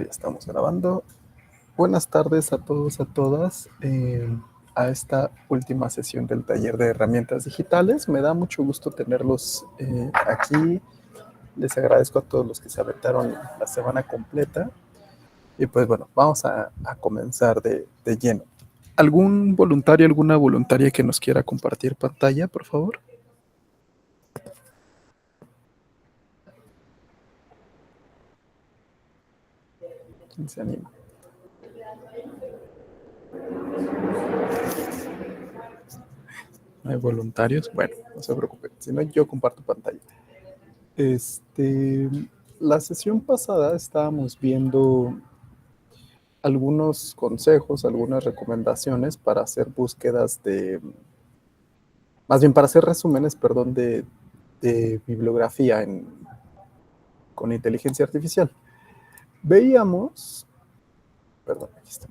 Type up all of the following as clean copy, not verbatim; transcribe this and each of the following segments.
Ya estamos grabando. Buenas tardes a todos, a todas, a esta última sesión del taller de herramientas digitales. Me da mucho gusto tenerlos aquí. Les agradezco a todos los que se aventaron la semana completa. Y pues bueno, vamos a comenzar de lleno. ¿Algún voluntario, alguna voluntaria que nos quiera compartir pantalla, por favor? ¿Quién se anima? ¿No hay voluntarios? Bueno, no se preocupen. Si no, yo comparto pantalla. La sesión pasada estábamos viendo algunos consejos, algunas recomendaciones para hacer búsquedas más bien para hacer resúmenes, perdón, de bibliografía con inteligencia artificial. Veíamos, perdón, aquí está.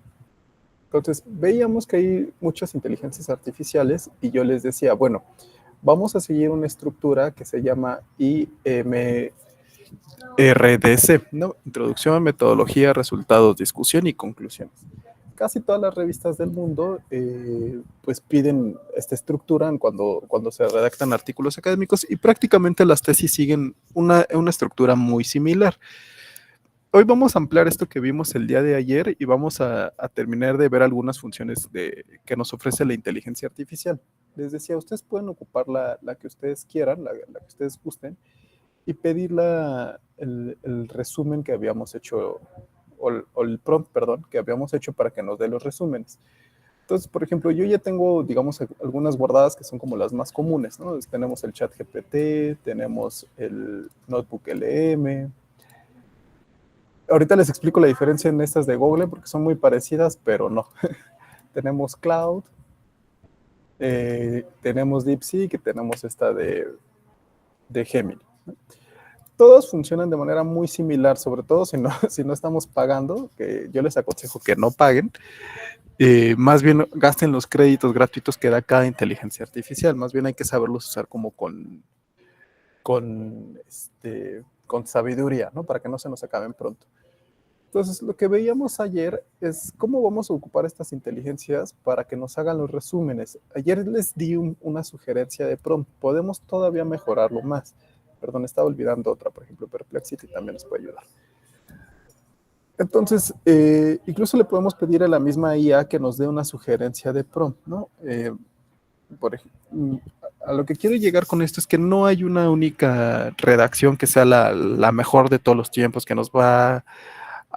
Entonces, veíamos que hay muchas inteligencias artificiales y yo les decía, bueno, vamos a seguir una estructura que se llama IMRDC, ¿no? Introducción, metodología, resultados, discusión y conclusiones. Casi todas las revistas del mundo pues piden esta estructura cuando se redactan artículos académicos y prácticamente las tesis siguen una estructura muy similar. Hoy vamos a ampliar esto que vimos el día de ayer y vamos a terminar de ver algunas funciones que nos ofrece la inteligencia artificial. Les decía, ustedes pueden ocupar la que ustedes quieran, la que ustedes gusten, y pedir el resumen que habíamos hecho, o el prompt, perdón, que habíamos hecho para que nos dé los resúmenes. Entonces, por ejemplo, yo ya tengo, digamos, algunas guardadas que son como las más comunes, ¿no? Entonces, tenemos el chat GPT, tenemos el notebook LM. Ahorita les explico la diferencia en estas de Google porque son muy parecidas, pero no. Tenemos Cloud, tenemos DeepSeek y tenemos esta de Gemini. Todos funcionan de manera muy similar, sobre todo si no estamos pagando, que yo les aconsejo que no paguen, más bien gasten los créditos gratuitos que da cada inteligencia artificial, más bien hay que saberlos usar como con, con sabiduría, ¿no? Para que no se nos acaben pronto. Entonces, lo que veíamos ayer es cómo vamos a ocupar estas inteligencias para que nos hagan los resúmenes. Ayer les di una sugerencia de prompt, podemos todavía mejorarlo más. Perdón, estaba olvidando otra, por ejemplo, Perplexity también nos puede ayudar. Entonces, incluso le podemos pedir a la misma IA que nos dé una sugerencia de prompt, ¿no? Por ejemplo, a lo que quiero llegar con esto es que no hay una única redacción que sea la mejor de todos los tiempos, que nos va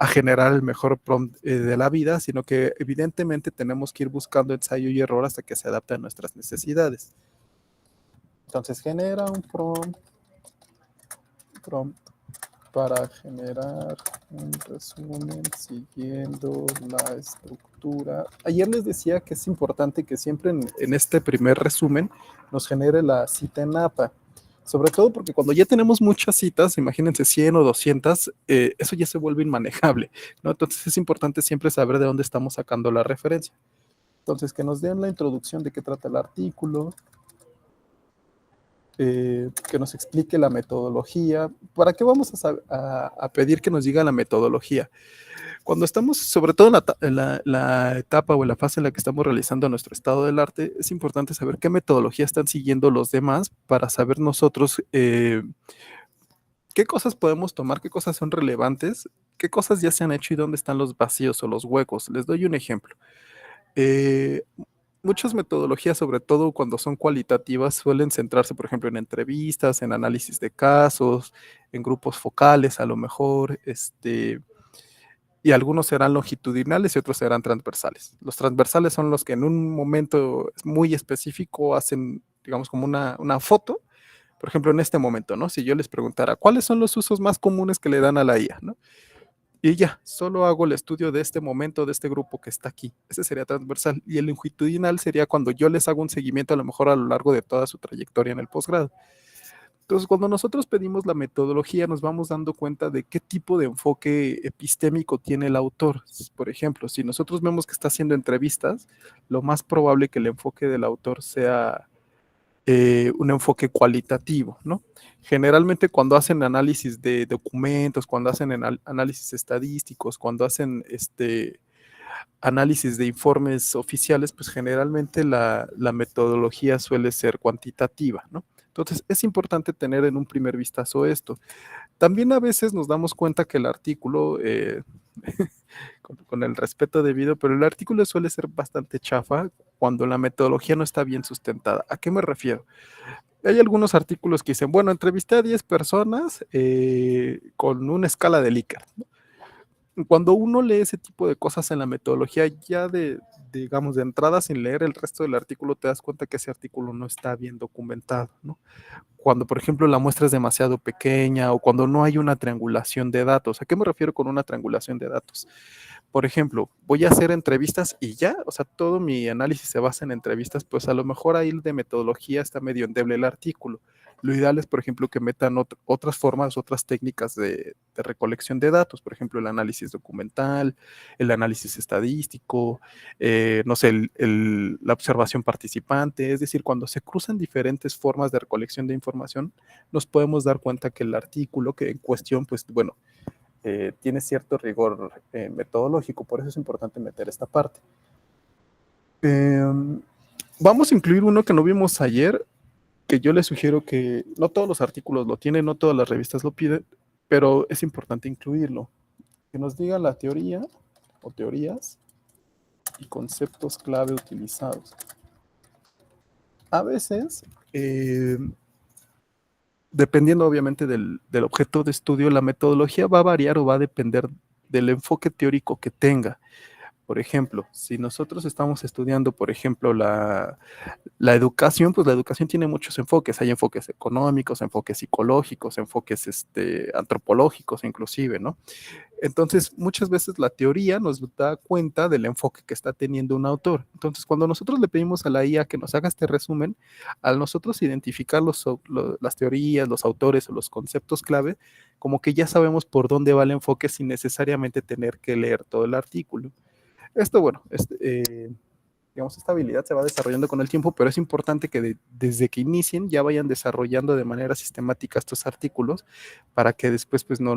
a generar el mejor prompt de la vida, sino que evidentemente tenemos que ir buscando ensayo y error hasta que se adapte a nuestras necesidades. Entonces genera un prompt para generar un resumen siguiendo la estructura. Ayer les decía que es importante que siempre en este primer resumen nos genere la cita en APA. Sobre todo porque cuando ya tenemos muchas citas, imagínense 100 o 200, eso ya se vuelve inmanejable, ¿no? Entonces es importante siempre saber de dónde estamos sacando la referencia. Entonces, que nos den la introducción de qué trata el artículo, que nos explique la metodología. ¿Para qué vamos a pedir que nos diga la metodología? Cuando estamos, sobre todo en la etapa o en la fase en la que estamos realizando nuestro estado del arte, es importante saber qué metodología están siguiendo los demás para saber nosotros qué cosas podemos tomar, qué cosas son relevantes, qué cosas ya se han hecho y dónde están los vacíos o los huecos. Les doy un ejemplo. Eh, Muchas metodologías, sobre todo cuando son cualitativas, suelen centrarse, por ejemplo, en entrevistas, en análisis de casos, en grupos focales, a lo mejor, y algunos serán longitudinales y otros serán transversales. Los transversales son los que en un momento muy específico hacen, digamos, como una foto. Por ejemplo, en este momento, ¿no? Si yo les preguntara, ¿cuáles son los usos más comunes que le dan a la IA, ¿no? Y ya, solo hago el estudio de este momento, de este grupo que está aquí. Ese sería transversal. Y el longitudinal sería cuando yo les hago un seguimiento a lo mejor a lo largo de toda su trayectoria en el posgrado. Entonces, cuando nosotros pedimos la metodología, nos vamos dando cuenta de qué tipo de enfoque epistémico tiene el autor. Por ejemplo, si nosotros vemos que está haciendo entrevistas, lo más probable que el enfoque del autor sea un enfoque cualitativo, ¿no? Generalmente cuando hacen análisis de documentos, cuando hacen análisis estadísticos, cuando hacen análisis de informes oficiales, pues generalmente la metodología suele ser cuantitativa, ¿no? Entonces es importante tener en un primer vistazo esto. También a veces nos damos cuenta que el artículo, con el respeto debido, pero el artículo suele ser bastante chafa cuando la metodología no está bien sustentada. ¿A qué me refiero? Hay algunos artículos que dicen, bueno, entrevisté a 10 personas con una escala de Likert, ¿no? Cuando uno lee ese tipo de cosas en la metodología, ya digamos, de entrada, sin leer el resto del artículo, te das cuenta que ese artículo no está bien documentado, ¿no? Cuando, por ejemplo, la muestra es demasiado pequeña o cuando no hay una triangulación de datos. ¿A qué me refiero con una triangulación de datos? Por ejemplo, voy a hacer entrevistas y ya, o sea, todo mi análisis se basa en entrevistas, pues a lo mejor ahí de metodología está medio endeble el artículo. Lo ideal es, por ejemplo, que metan otras formas, otras técnicas de recolección de datos, por ejemplo, el análisis documental, el análisis estadístico, no sé, la observación participante, es decir, cuando se cruzan diferentes formas de recolección de información, nos podemos dar cuenta que el artículo que en cuestión, pues bueno, tiene cierto rigor metodológico, por eso es importante meter esta parte. Vamos a incluir uno que no vimos ayer, que yo les sugiero que no todos los artículos lo tienen, no todas las revistas lo piden, pero es importante incluirlo. Que nos diga la teoría o teorías y conceptos clave utilizados. A veces, dependiendo obviamente del objeto de estudio, la metodología va a variar o va a depender del enfoque teórico que tenga. Por ejemplo, si nosotros estamos estudiando, por ejemplo, la educación, pues la educación tiene muchos enfoques. Hay enfoques económicos, enfoques psicológicos, enfoques antropológicos inclusive, ¿no? Entonces, muchas veces la teoría nos da cuenta del enfoque que está teniendo un autor. Entonces, cuando nosotros le pedimos a la IA que nos haga este resumen, al nosotros identificar las teorías, los autores o los conceptos clave, como que ya sabemos por dónde va el enfoque sin necesariamente tener que leer todo el artículo. Esto, bueno, digamos, esta habilidad se va desarrollando con el tiempo, pero es importante que desde que inicien ya vayan desarrollando de manera sistemática estos artículos para que después, pues, no,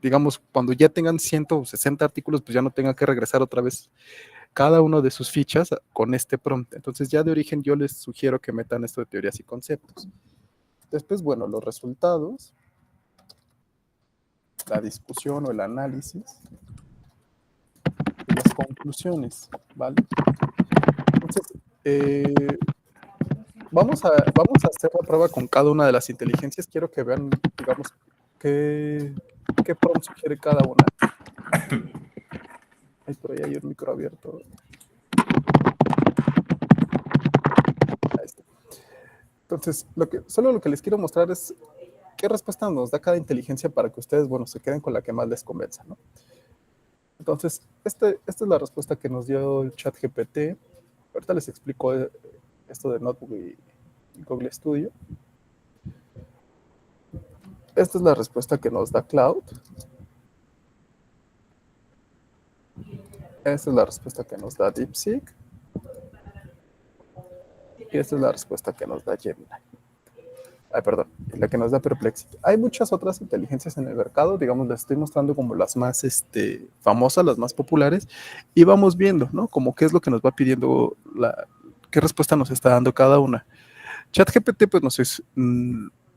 digamos, cuando ya tengan 160 artículos, pues ya no tengan que regresar otra vez cada uno de sus fichas con este prompt. Entonces, ya de origen yo les sugiero que metan esto de teorías y conceptos. Después, bueno, los resultados, la discusión o el análisis y las conclusiones, ¿vale? Entonces, vamos a hacer la prueba con cada una de las inteligencias. Quiero que vean, digamos, qué prompt sugiere cada una. Ay, por ahí hay un micro abierto. Ahí está. Entonces, solo lo que les quiero mostrar es qué respuesta nos da cada inteligencia para que ustedes, bueno, se queden con la que más les convenza, ¿no? Entonces, esta es la respuesta que nos dio el ChatGPT. Ahorita les explico esto de Notebook y Google Studio. Esta es la respuesta que nos da Cloud. Esta es la respuesta que nos da DeepSeek. Y esta es la respuesta que nos da Gemini. Ay, perdón, la que nos da Perplexity. Hay muchas otras inteligencias en el mercado, digamos, las estoy mostrando como las más famosas, las más populares, y vamos viendo, ¿no? Como qué es lo que nos va pidiendo, qué respuesta nos está dando cada una. ChatGPT, pues,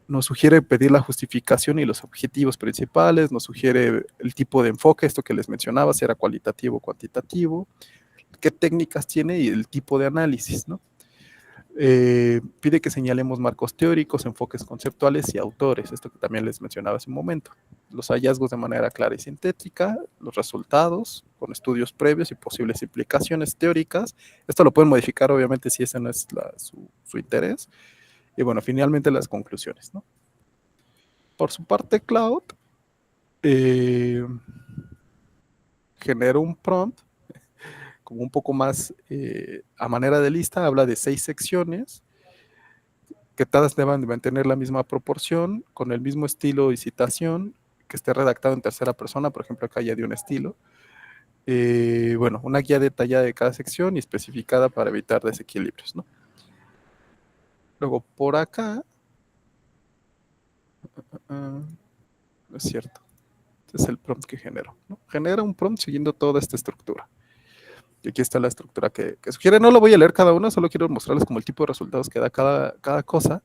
nos sugiere pedir la justificación y los objetivos principales, nos sugiere el tipo de enfoque, esto que les mencionaba, si era cualitativo o cuantitativo, qué técnicas tiene y el tipo de análisis, ¿no? Pide que señalemos marcos teóricos, enfoques conceptuales y autores, esto que también les mencionaba hace un momento. Los hallazgos de manera clara y sintética, los resultados con estudios previos y posibles implicaciones teóricas. Esto lo pueden modificar, obviamente, si ese no es su interés. Y bueno, finalmente las conclusiones, ¿no? Por su parte, Cloud generó un prompt como un poco más a manera de lista, habla de 6 secciones que todas deban de mantener la misma proporción, con el mismo estilo y citación, que esté redactado en tercera persona, por ejemplo, acá ya de un estilo. Bueno, una guía detallada de cada sección y especificada para evitar desequilibrios, ¿no? Luego por acá, no es cierto, este es el prompt que genero, ¿no? Genera un prompt siguiendo toda esta estructura. Y aquí está la estructura que sugiere. No lo voy a leer cada una, solo quiero mostrarles como el tipo de resultados que da cada cosa.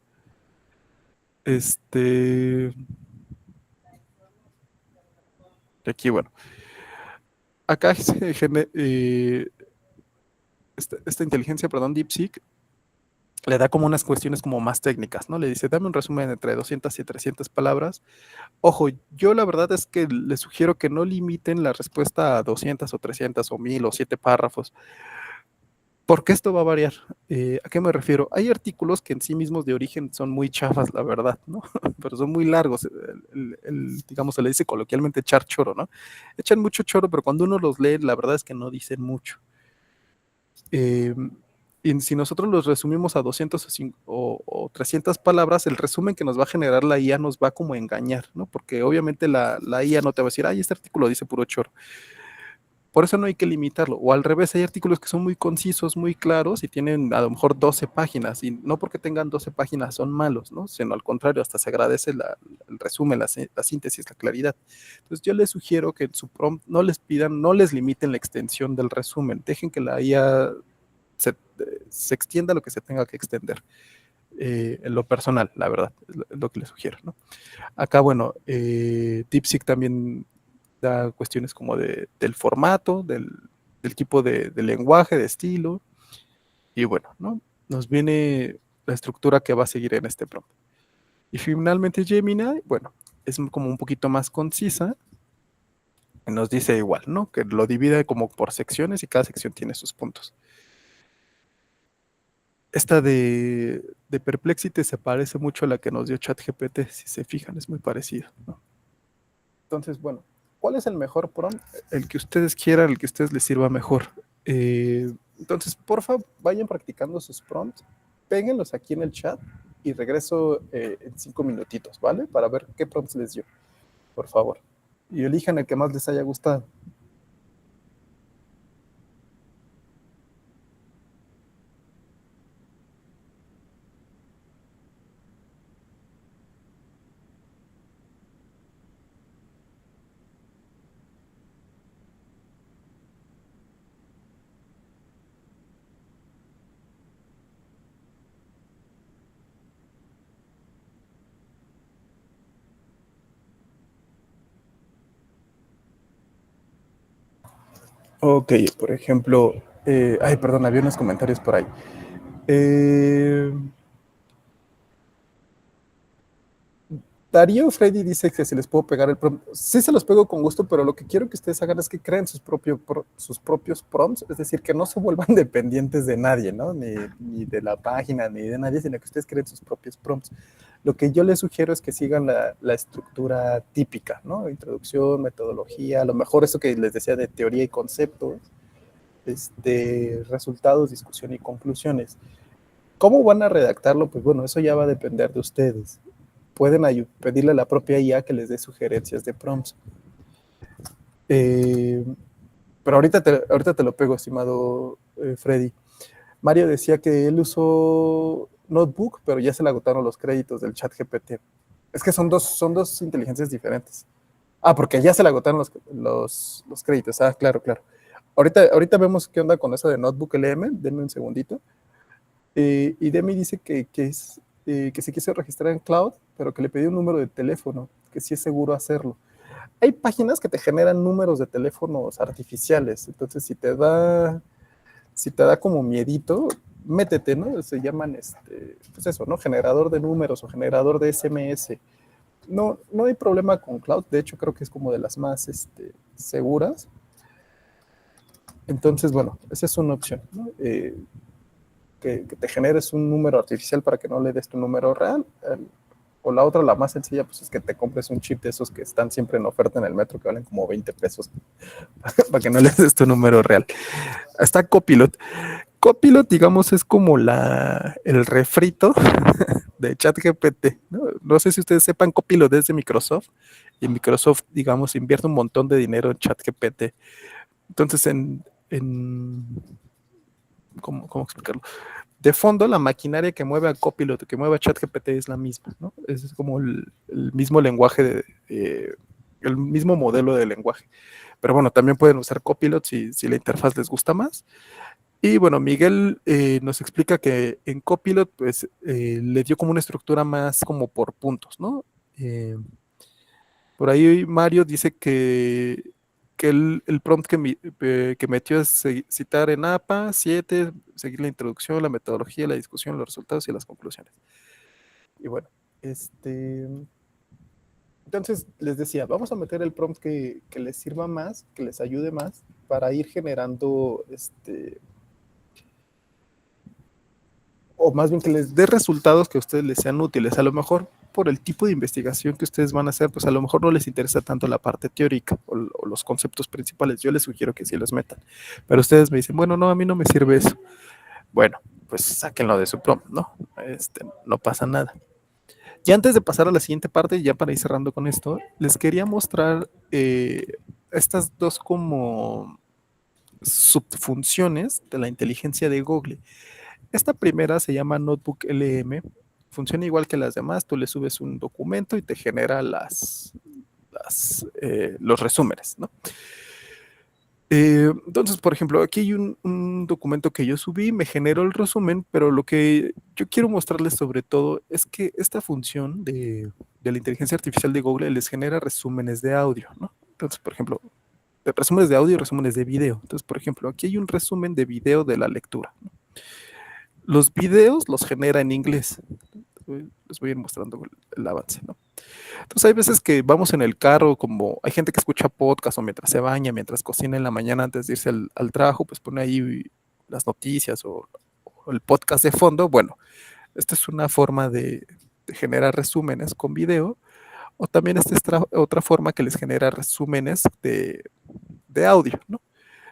Aquí, bueno, acá esta inteligencia, perdón, DeepSeek, le da como unas cuestiones como más técnicas, ¿no? Le dice, dame un resumen entre 200 y 300 palabras. Ojo, yo la verdad es que les sugiero que no limiten la respuesta a 200 o 300 o 1000 o 7 párrafos, porque esto va a variar. ¿A qué me refiero? Hay artículos que en sí mismos de origen son muy chafas, la verdad, ¿no? Pero son muy largos. Digamos, se le dice coloquialmente echar choro, ¿no? Echan mucho choro, pero cuando uno los lee, la verdad es que no dicen mucho. Y si nosotros los resumimos a 200 o 300 palabras, el resumen que nos va a generar la IA nos va como a engañar, ¿no? Porque obviamente la IA no te va a decir, ay, este artículo dice puro choro. Por eso no hay que limitarlo. O al revés, hay artículos que son muy concisos, muy claros y tienen a lo mejor 12 páginas. Y no porque tengan 12 páginas son malos, ¿no? Sino al contrario, hasta se agradece el resumen, la síntesis, la claridad. Entonces yo les sugiero que en su prompt no les pidan, no les limiten la extensión del resumen. Dejen que la IA se extienda lo que se tenga que extender. En lo personal, la verdad, es lo que les sugiero, ¿no? Acá, bueno, DeepSeek también da cuestiones como del formato, del tipo de lenguaje, de estilo, y bueno, ¿no? Nos viene la estructura que va a seguir en este prompt. Y finalmente Gemini, bueno, es como un poquito más concisa, nos dice igual, ¿no? Que lo divide como por secciones y cada sección tiene sus puntos. Esta de Perplexity se parece mucho a la que nos dio ChatGPT, si se fijan, es muy parecido, ¿no? Entonces, bueno, ¿cuál es el mejor prompt? El que ustedes quieran, el que a ustedes les sirva mejor. Entonces, porfa, vayan practicando sus prompts, péguenlos aquí en el chat y regreso en 5 minutitos, ¿vale? Para ver qué prompts les dio, por favor. Y elijan el que más les haya gustado. Ok, por ejemplo, ay, perdón, había unos comentarios por ahí. Darío Freddy dice que se les puedo pegar el prompt. Sí se los pego con gusto, pero lo que quiero que ustedes hagan es que creen sus propios prompts, es decir, que no se vuelvan dependientes de nadie, ¿no? Ni de la página, ni de nadie, sino que ustedes creen sus propios prompts. Lo que yo les sugiero es que sigan la estructura típica, ¿no? Introducción, metodología, a lo mejor eso que les decía de teoría y conceptos, resultados, discusión y conclusiones. ¿Cómo van a redactarlo? Pues bueno, eso ya va a depender de ustedes. Pueden pedirle a la propia IA que les dé sugerencias de prompts. Pero ahorita te lo pego, estimado Freddy. Mario decía que él usó Notebook, pero ya se le agotaron los créditos del chat GPT. Es que son dos inteligencias diferentes. Ah, porque ya se le agotaron los créditos. Ah, claro, claro. Ahorita vemos qué onda con eso de Notebook LM. Denme un segundito. Y Demi dice que se quiso registrar en Cloud, pero que le pidió un número de teléfono, que sí es seguro hacerlo. Hay páginas que te generan números de teléfonos artificiales, entonces si te da como miedito, métete, ¿no? Se llaman, pues eso, ¿no? Generador de números o generador de SMS. No hay problema con Cloud, de hecho creo que es como de las más seguras. Entonces, bueno, esa es una opción, ¿no? Que te generes un número artificial para que no le des tu número real. O la otra, la más sencilla, pues es que te compres un chip de esos que están siempre en oferta en el metro, que valen como 20 pesos, para que no le des tu número real. Está Copilot. Copilot, digamos, es como el refrito de ChatGPT. No sé si ustedes sepan, Copilot es de Microsoft, y Microsoft, digamos, invierte un montón de dinero en ChatGPT. Entonces, ¿cómo explicarlo? De fondo, la maquinaria que mueve a Copilot, que mueve a ChatGPT es la misma, ¿no? Es como el mismo lenguaje, el mismo modelo de lenguaje. Pero bueno, también pueden usar Copilot si la interfaz les gusta más. Y bueno, Miguel nos explica que en Copilot, pues, le dio como una estructura más como por puntos, ¿no? Por ahí Mario dice que el prompt que metió es citar en APA 7, seguir la introducción, la metodología, la discusión, los resultados y las conclusiones. Y bueno, entonces les decía, vamos a meter el prompt que les sirva más, que les ayude más, para ir generando, o más bien que les dé resultados que a ustedes les sean útiles. A lo mejor por el tipo de investigación que ustedes van a hacer, pues a lo mejor no les interesa tanto la parte teórica o los conceptos principales. Yo les sugiero que sí los metan. Pero ustedes me dicen, bueno, no, a mí no me sirve eso. Bueno, pues sáquenlo de su prompt, ¿no? No pasa nada. Y antes de pasar a la siguiente parte, ya para ir cerrando con esto, les quería mostrar estas dos como subfunciones de la inteligencia de Google. Esta primera se llama Notebook LM. Funciona igual que las demás. Tú le subes un documento y te genera los resúmenes, ¿no? Entonces, por ejemplo, aquí hay un documento que yo subí, me generó el resumen, pero lo que yo quiero mostrarles sobre todo es que esta función de la inteligencia artificial de Google les genera resúmenes de audio, ¿no? Entonces, por ejemplo, de resúmenes de audio y resúmenes de video. Entonces, por ejemplo, aquí hay un resumen de video de la lectura, ¿no? Los videos los genera en inglés. Les voy a ir mostrando el avance, ¿no? Entonces hay veces que vamos en el carro, como hay gente que escucha podcast o mientras se baña, mientras cocina en la mañana antes de irse al trabajo, pues pone ahí las noticias o el podcast de fondo. Bueno, esta es una forma de generar resúmenes con video, o también esta es otra forma que les genera resúmenes de audio, ¿no?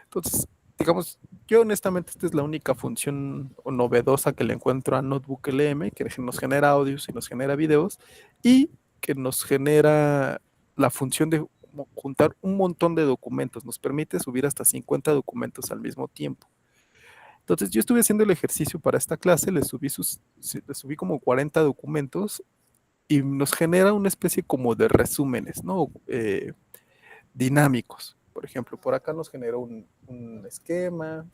Entonces, digamos, yo honestamente esta es la única función novedosa que le encuentro a Notebook LM, que nos genera audios y nos genera videos, y que nos genera la función de juntar un montón de documentos. Nos permite subir hasta 50 documentos al mismo tiempo. Entonces, yo estuve haciendo el ejercicio para esta clase, le subí como 40 documentos y nos genera una especie como de resúmenes, ¿no? Dinámicos. Por ejemplo, por acá nos generó un esquema.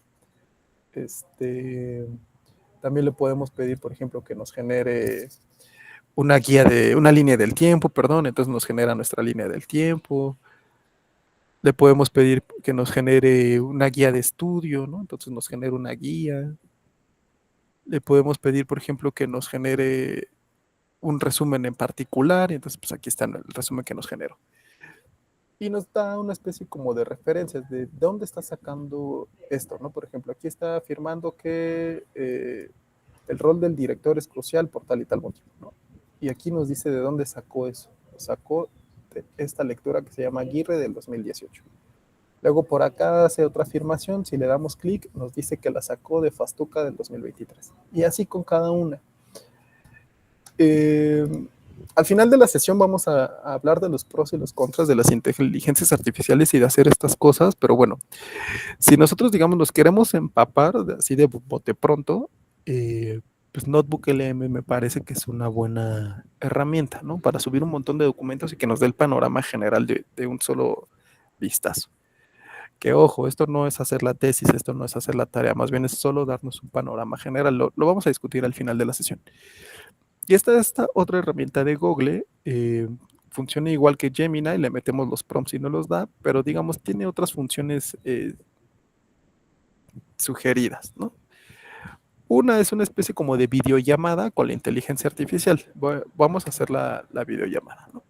También le podemos pedir, por ejemplo, que nos genere una línea del tiempo, perdón, entonces nos genera nuestra línea del tiempo. Le podemos pedir que nos genere una guía de estudio, ¿no? Entonces nos genera una guía. Le podemos pedir, por ejemplo, que nos genere un resumen en particular, y entonces pues aquí está el resumen que nos generó. Y nos da una especie como de referencias de dónde está sacando esto, ¿no? Por ejemplo, aquí está afirmando que el rol del director es crucial por tal y tal motivo, ¿no? Y aquí nos dice de dónde sacó eso. Lo sacó de esta lectura que se llama Aguirre del 2018. Luego por acá hace otra afirmación, si le damos clic nos dice que la sacó de Fastuca del 2023. Y así con cada una. Al final de la sesión vamos a hablar de los pros y los contras de las inteligencias artificiales y de hacer estas cosas, pero bueno, si nosotros, digamos, nos queremos empapar así de bote pronto, pues Notebook LM me parece que es una buena herramienta, ¿no? Para subir un montón de documentos y que nos dé el panorama general de un solo vistazo. Que ojo, esto no es hacer la tesis, esto no es hacer la tarea, más bien es solo darnos un panorama general. Lo vamos a discutir al final de la sesión. Y esta otra herramienta de Google funciona igual que Gemini, le metemos los prompts y no los da, pero digamos tiene otras funciones sugeridas, ¿no? Una es una especie como de videollamada con la inteligencia artificial. Vamos a hacer la videollamada, ¿no?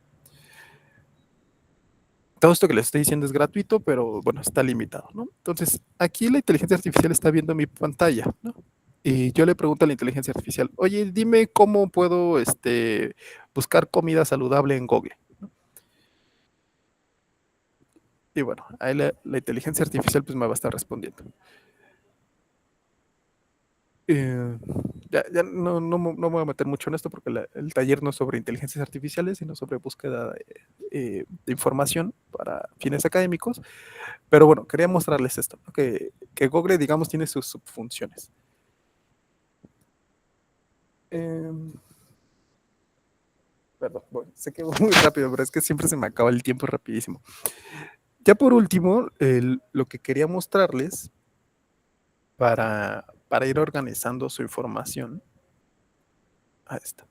Todo esto que les estoy diciendo es gratuito, pero bueno, está limitado, ¿no? Entonces, aquí la inteligencia artificial está viendo mi pantalla, ¿no? Y yo le pregunto a la inteligencia artificial, oye, dime cómo puedo buscar comida saludable en Google, ¿no? Y bueno, ahí la inteligencia artificial pues me va a estar respondiendo. Eh, ya no me voy a meter mucho en esto porque el taller no es sobre inteligencias artificiales, sino sobre búsqueda de información para fines académicos. Pero bueno, quería mostrarles esto, ¿no? Que Google, digamos, tiene sus subfunciones. Eh, Perdón, bueno, sé que voy muy rápido, pero es que siempre se me acaba el tiempo rapidísimo. Ya por último, lo que quería mostrarles para ir organizando su información. Ahí está.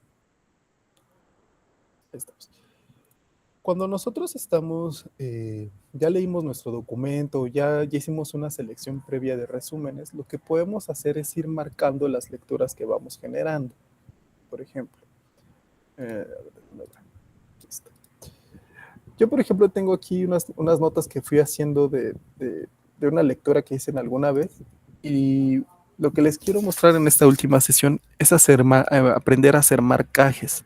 Ahí estamos. Cuando nosotros estamos, ya leímos nuestro documento, ya hicimos una selección previa de resúmenes, lo que podemos hacer es ir marcando las lecturas que vamos generando. Por ejemplo, eh, aquí está. Yo, por ejemplo, tengo aquí unas notas que fui haciendo de una lectura que hice en alguna vez y lo que les quiero mostrar en esta última sesión es aprender a hacer marcajes.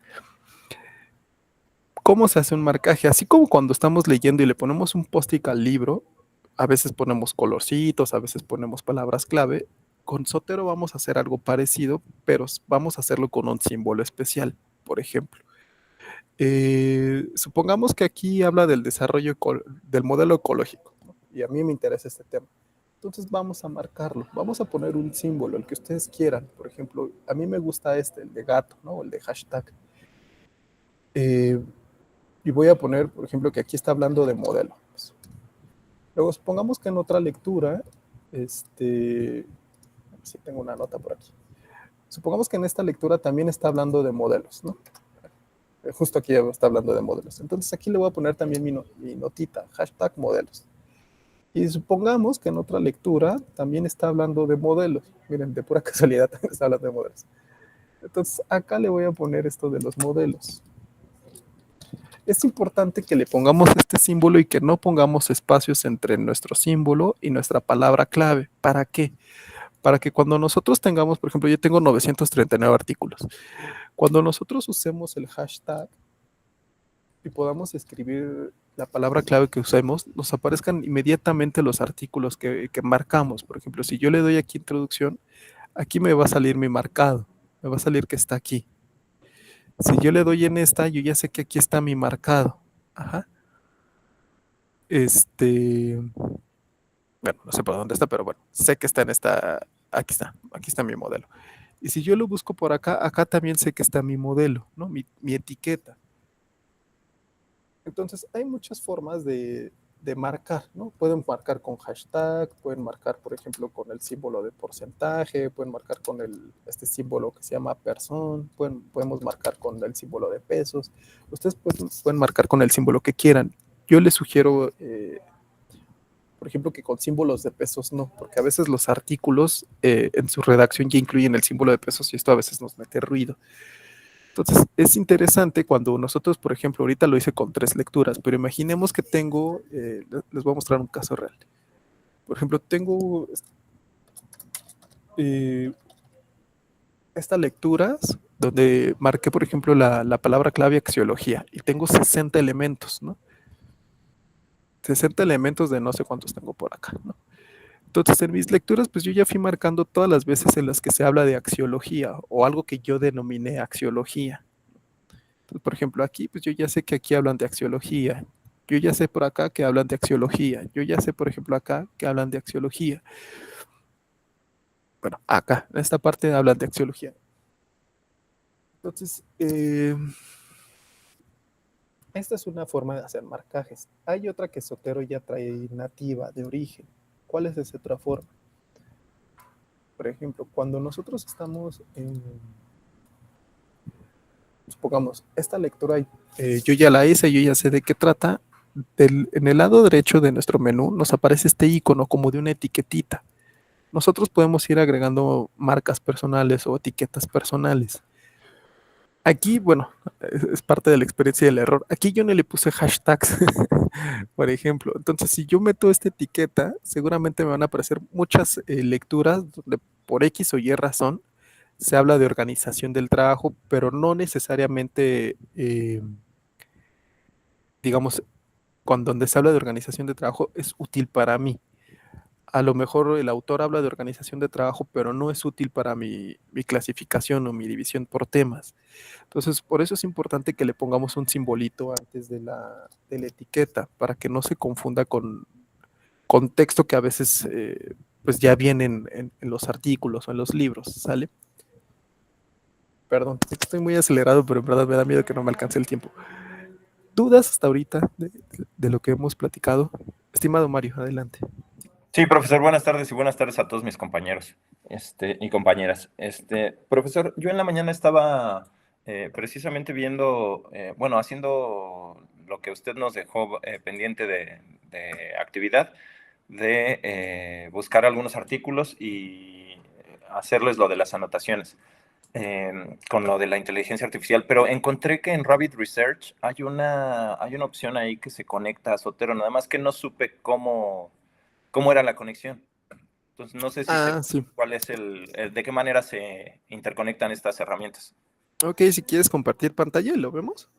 ¿Cómo se hace un marcaje? Así como cuando estamos leyendo y le ponemos un post-it al libro, a veces ponemos colorcitos, a veces ponemos palabras clave. Con Zotero vamos a hacer algo parecido, pero vamos a hacerlo con un símbolo especial. Por ejemplo, supongamos que aquí habla del desarrollo del modelo ecológico, ¿no? Y a mí me interesa este tema. Entonces vamos a marcarlo, vamos a poner un símbolo, el que ustedes quieran. Por ejemplo, a mí me gusta el de gato, ¿no? El de hashtag. Eh, y voy a poner, por ejemplo, que aquí está hablando de modelos. Luego, supongamos que en otra lectura, si tengo una nota por aquí. Supongamos que en esta lectura también está hablando de modelos, ¿no? Justo aquí está hablando de modelos. Entonces aquí le voy a poner también mi notita, hashtag modelos. Y supongamos que en otra lectura también está hablando de modelos. Miren, de pura casualidad también está hablando de modelos. Entonces acá le voy a poner esto de los modelos. Es importante que le pongamos este símbolo y que no pongamos espacios entre nuestro símbolo y nuestra palabra clave. ¿Para qué? Para que cuando nosotros tengamos, por ejemplo, yo tengo 939 artículos. Cuando nosotros usemos el hashtag y podamos escribir la palabra clave que usemos, nos aparezcan inmediatamente los artículos que marcamos. Por ejemplo, si yo le doy aquí introducción, aquí me va a salir mi marcado, me va a salir que está aquí. Si yo le doy en esta, yo ya sé que aquí está mi marcado. Ajá. Bueno, no sé por dónde está, pero bueno, sé que está en esta, aquí está mi modelo. Y si yo lo busco por acá, acá también sé que está mi modelo, ¿no? Mi etiqueta. Entonces, hay muchas formas de marcar, ¿no? Pueden marcar con hashtag, pueden marcar, por ejemplo, con el símbolo de porcentaje, pueden marcar con este símbolo que se llama person, podemos marcar con el símbolo de pesos. Ustedes pueden marcar con el símbolo que quieran. Yo les sugiero, por ejemplo, que con símbolos de pesos no, porque a veces los artículos en su redacción ya incluyen el símbolo de pesos y esto a veces nos mete ruido. Entonces, es interesante cuando nosotros, por ejemplo, ahorita lo hice con 3 lecturas, pero imaginemos que tengo, les voy a mostrar un caso real. Por ejemplo, tengo eh, estas lecturas donde marqué, por ejemplo, la palabra clave axiología y tengo 60 elementos, ¿no? 60 elementos de no sé cuántos tengo por acá, ¿no? Entonces, en mis lecturas, pues yo ya fui marcando todas las veces en las que se habla de axiología o algo que yo denominé axiología. Entonces, por ejemplo, aquí, pues yo ya sé que aquí hablan de axiología. Yo ya sé por acá que hablan de axiología. Yo ya sé, por ejemplo, acá que hablan de axiología. Bueno, acá, en esta parte hablan de axiología. Entonces, esta es una forma de hacer marcajes. Hay otra que Zotero ya trae nativa, de origen. ¿Cuál es esa otra forma? Por ejemplo, cuando nosotros estamos en, supongamos, esta lectura, yo ya la hice, yo ya sé de qué trata. En el lado derecho de nuestro menú nos aparece este icono como de una etiquetita. Nosotros podemos ir agregando marcas personales o etiquetas personales. Aquí, bueno, es parte de la experiencia del error. Aquí yo no le puse hashtags, por ejemplo. Entonces, si yo meto esta etiqueta, seguramente me van a aparecer muchas lecturas donde por X o Y razón se habla de organización del trabajo, pero no necesariamente, digamos, cuando donde se habla de organización de trabajo es útil para mí. a lo mejor el autor habla de organización de trabajo, pero no es útil para mi clasificación o mi división por temas. Entonces, por eso es importante que le pongamos un simbolito antes de la etiqueta, para que no se confunda con texto que a veces pues ya viene en los artículos o en los libros, ¿sale? Perdón, sé que estoy muy acelerado, pero en verdad me da miedo que no me alcance el tiempo. ¿Dudas hasta ahorita de lo que hemos platicado? Estimado Mario, adelante. Sí, profesor, buenas tardes y buenas tardes a todos mis compañeros y compañeras. Profesor, yo en la mañana estaba precisamente viendo, bueno, haciendo lo que usted nos dejó pendiente de actividad, de buscar algunos artículos y hacerles lo de las anotaciones con lo de la inteligencia artificial, pero encontré que en Rabbit Research hay una opción ahí que se conecta a Zotero, nada más que no supe cómo era la conexión. Entonces, no sé si sé Ah, sí. cuál es de qué manera se interconectan estas herramientas. Ok, si quieres compartir pantalla, ¿lo vemos?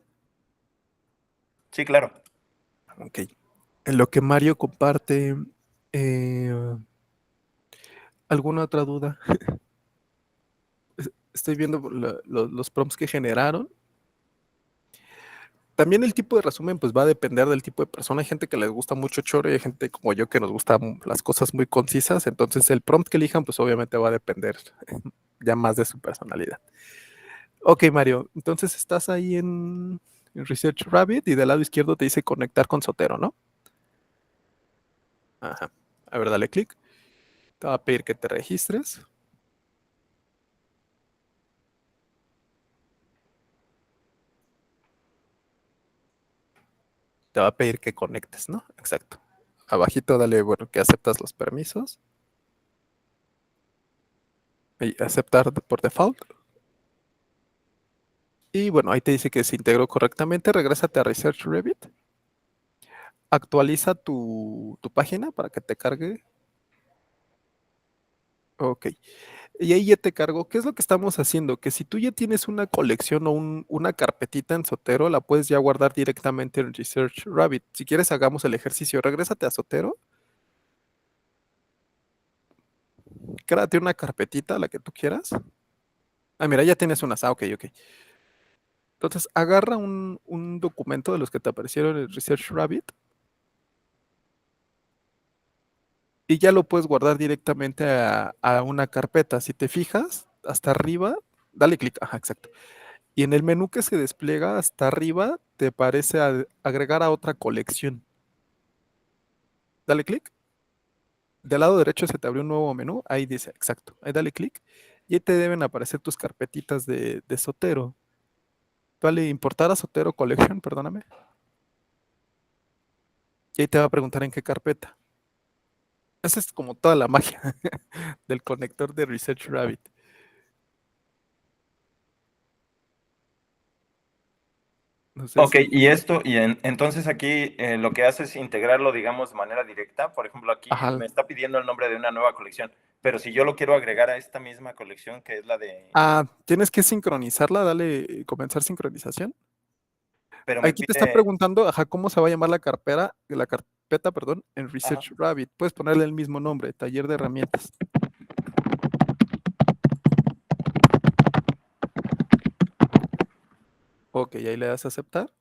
Sí, claro. Ok. En lo que Mario comparte, eh, ¿alguna otra duda? Estoy viendo los prompts que generaron. También el tipo de resumen pues va a depender del tipo de persona. Hay gente que les gusta mucho choro y hay gente como yo que nos gustan las cosas muy concisas. Entonces el prompt que elijan pues obviamente va a depender ya más de su personalidad. Ok, Mario, entonces estás ahí en Research Rabbit y del lado izquierdo te dice conectar con Sotero, ¿no? Ajá. A ver, dale clic. Te va a pedir que te registres. Te va a pedir que conectes, ¿no? Exacto. Abajito dale, bueno, que aceptas los permisos. Y aceptar por default. Y bueno, ahí te dice que se integró correctamente. Regrésate a Research Rabbit. Actualiza tu página para que te cargue. Ok. Y ahí ya te cargo. ¿Qué es lo que estamos haciendo? Que si tú ya tienes una colección o una carpetita en Sotero, la puedes ya guardar directamente en Research Rabbit. Si quieres, hagamos el ejercicio. Regrésate a Sotero. Créate una carpetita, la que tú quieras. Ah, mira, ya tienes unas. Ah, ok, ok. Entonces, agarra un documento de los que te aparecieron en Research Rabbit y ya lo puedes guardar directamente a una carpeta. Si te fijas, hasta arriba, dale clic. Ajá, exacto. Y en el menú que se despliega hasta arriba, te parece agregar a otra colección. Dale clic. Del lado derecho se te abrió un nuevo menú. Ahí dice, exacto. Ahí dale clic. Y ahí te deben aparecer tus carpetitas de Sotero. Dale, importar a Sotero Collection, perdóname. Y ahí te va a preguntar en qué carpeta. Esa es como toda la magia del conector de Research Rabbit. No sé Ok, si... y esto, entonces aquí lo que hace es integrarlo, digamos, de manera directa. Por ejemplo, aquí Ajá. me está pidiendo el nombre de una nueva colección, pero si yo lo quiero agregar a esta misma colección, que es la de... Ah, tienes que sincronizarla, dale comenzar sincronización. Pero me Aquí te está pide... preguntando, ajá, cómo se va a llamar la carpeta, perdón, en Ajá. Research Rabbit. Puedes ponerle el mismo nombre, taller de herramientas. Ok, ahí le das a aceptar.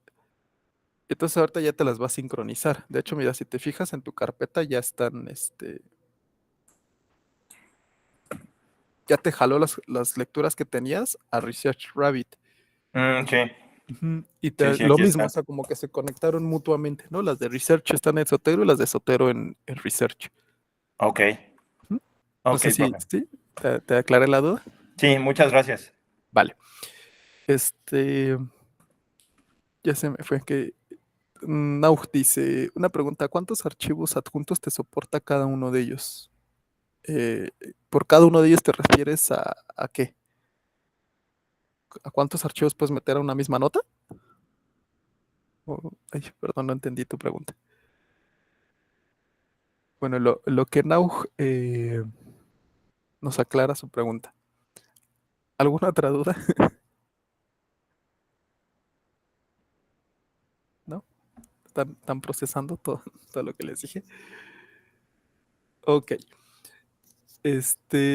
Entonces ahorita ya te las va a sincronizar. De hecho, mira, si te fijas en tu carpeta ya están, ya te jaló las lecturas que tenías a Research Rabbit. Sí, Ujú. Y sí, sí, lo aquí mismo, o está. sea, como que se conectaron mutuamente, ¿no? Las de Research están en Sotero y las de Sotero en Research. Ok, Ujú. No ok, sé si, profe. ¿sí? ¿Te aclaré la duda? Sí, muchas gracias. Vale. Este, ya se me fue que Nauj dice, una pregunta, ¿cuántos archivos adjuntos te soporta cada uno de ellos? ¿Por cada uno de ellos te refieres a qué? ¿A cuántos archivos puedes meter a una misma nota? Ay, perdón, no entendí tu pregunta. Bueno, lo que Nauj nos aclara su pregunta. ¿Alguna otra duda? ¿No? ¿Están procesando todo, todo lo que les dije? Ok.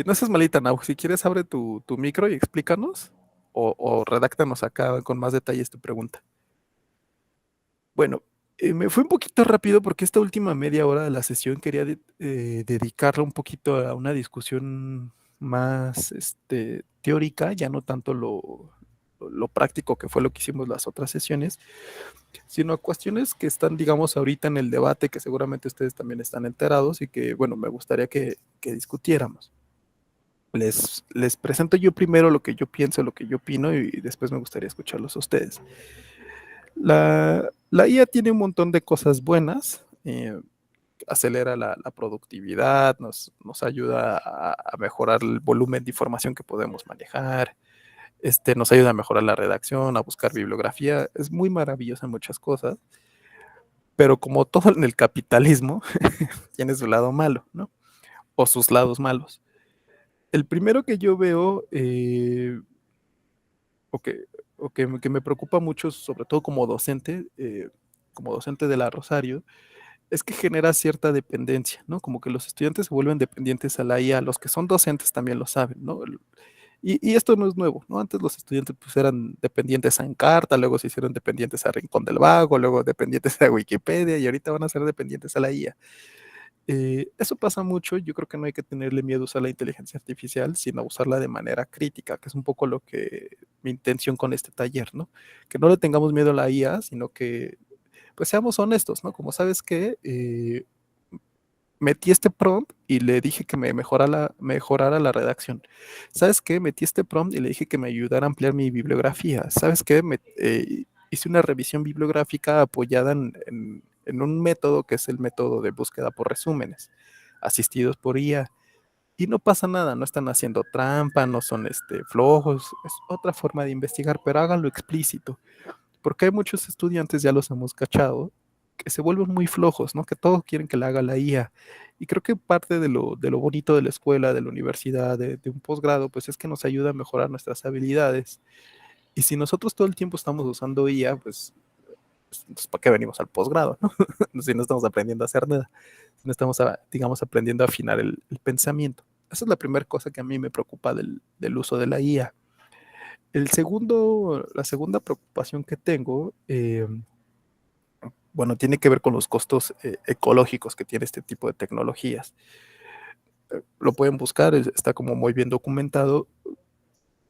No seas malita, Nau. Si quieres, abre tu micro y explícanos. O redáctanos acá con más detalles tu pregunta. Bueno, me fue un poquito rápido porque esta última media hora de la sesión quería dedicarla un poquito a una discusión más teórica, ya no tanto lo práctico que fue lo que hicimos las otras sesiones, sino a cuestiones que están, digamos, ahorita en el debate, que seguramente ustedes también están enterados y que, bueno, me gustaría que discutiéramos. Les presento yo primero lo que yo pienso, lo que yo opino y después me gustaría escucharlos a ustedes. La IA tiene un montón de cosas buenas, acelera la productividad, nos ayuda a mejorar el volumen de información que podemos manejar, nos ayuda a mejorar la redacción, a buscar bibliografía, es muy maravillosa en muchas cosas, pero como todo en el capitalismo, tiene su lado malo, ¿no? O sus lados malos. El primero que yo veo, o, que, que me preocupa mucho, sobre todo como docente de la Rosario, es que genera cierta dependencia, ¿no? Como que los estudiantes se vuelven dependientes a la IA, los que son docentes también lo saben, ¿no? Y esto no es nuevo, ¿no? Antes los estudiantes pues eran dependientes a Encarta, luego se hicieron dependientes a Rincón del Vago, luego dependientes a Wikipedia y ahorita van a ser dependientes a la IA. Eso pasa mucho, yo creo que no hay que tenerle miedo a usar la inteligencia artificial, sino a usarla de manera crítica, que es un poco lo que mi intención con este taller, ¿no? Que no le tengamos miedo a la IA, sino que pues seamos honestos, ¿no? Como sabes que metí este prompt y le dije que me mejorara la redacción. ¿Sabes qué? Metí este prompt y le dije que me ayudara a ampliar mi bibliografía. ¿Sabes qué? Hice una revisión bibliográfica apoyada en un método que es el método de búsqueda por resúmenes, asistidos por IA. Y no pasa nada, no están haciendo trampa, no son flojos, es otra forma de investigar, pero háganlo explícito, porque hay muchos estudiantes, ya los hemos cachado, que se vuelven muy flojos, ¿no? Que todos quieren que le haga la IA. Y creo que parte de lo bonito de la escuela, de la universidad, de un posgrado, pues es que nos ayuda a mejorar nuestras habilidades. Y si nosotros todo el tiempo estamos usando IA, pues entonces, ¿para qué venimos al posgrado, no? Si no estamos aprendiendo a hacer nada, si no estamos, digamos, aprendiendo a afinar el pensamiento. Esa es la primera cosa que a mí me preocupa del uso de la IA. La segunda preocupación que tengo, bueno, tiene que ver con los costos ecológicos que tiene este tipo de tecnologías. Lo pueden buscar, está como muy bien documentado.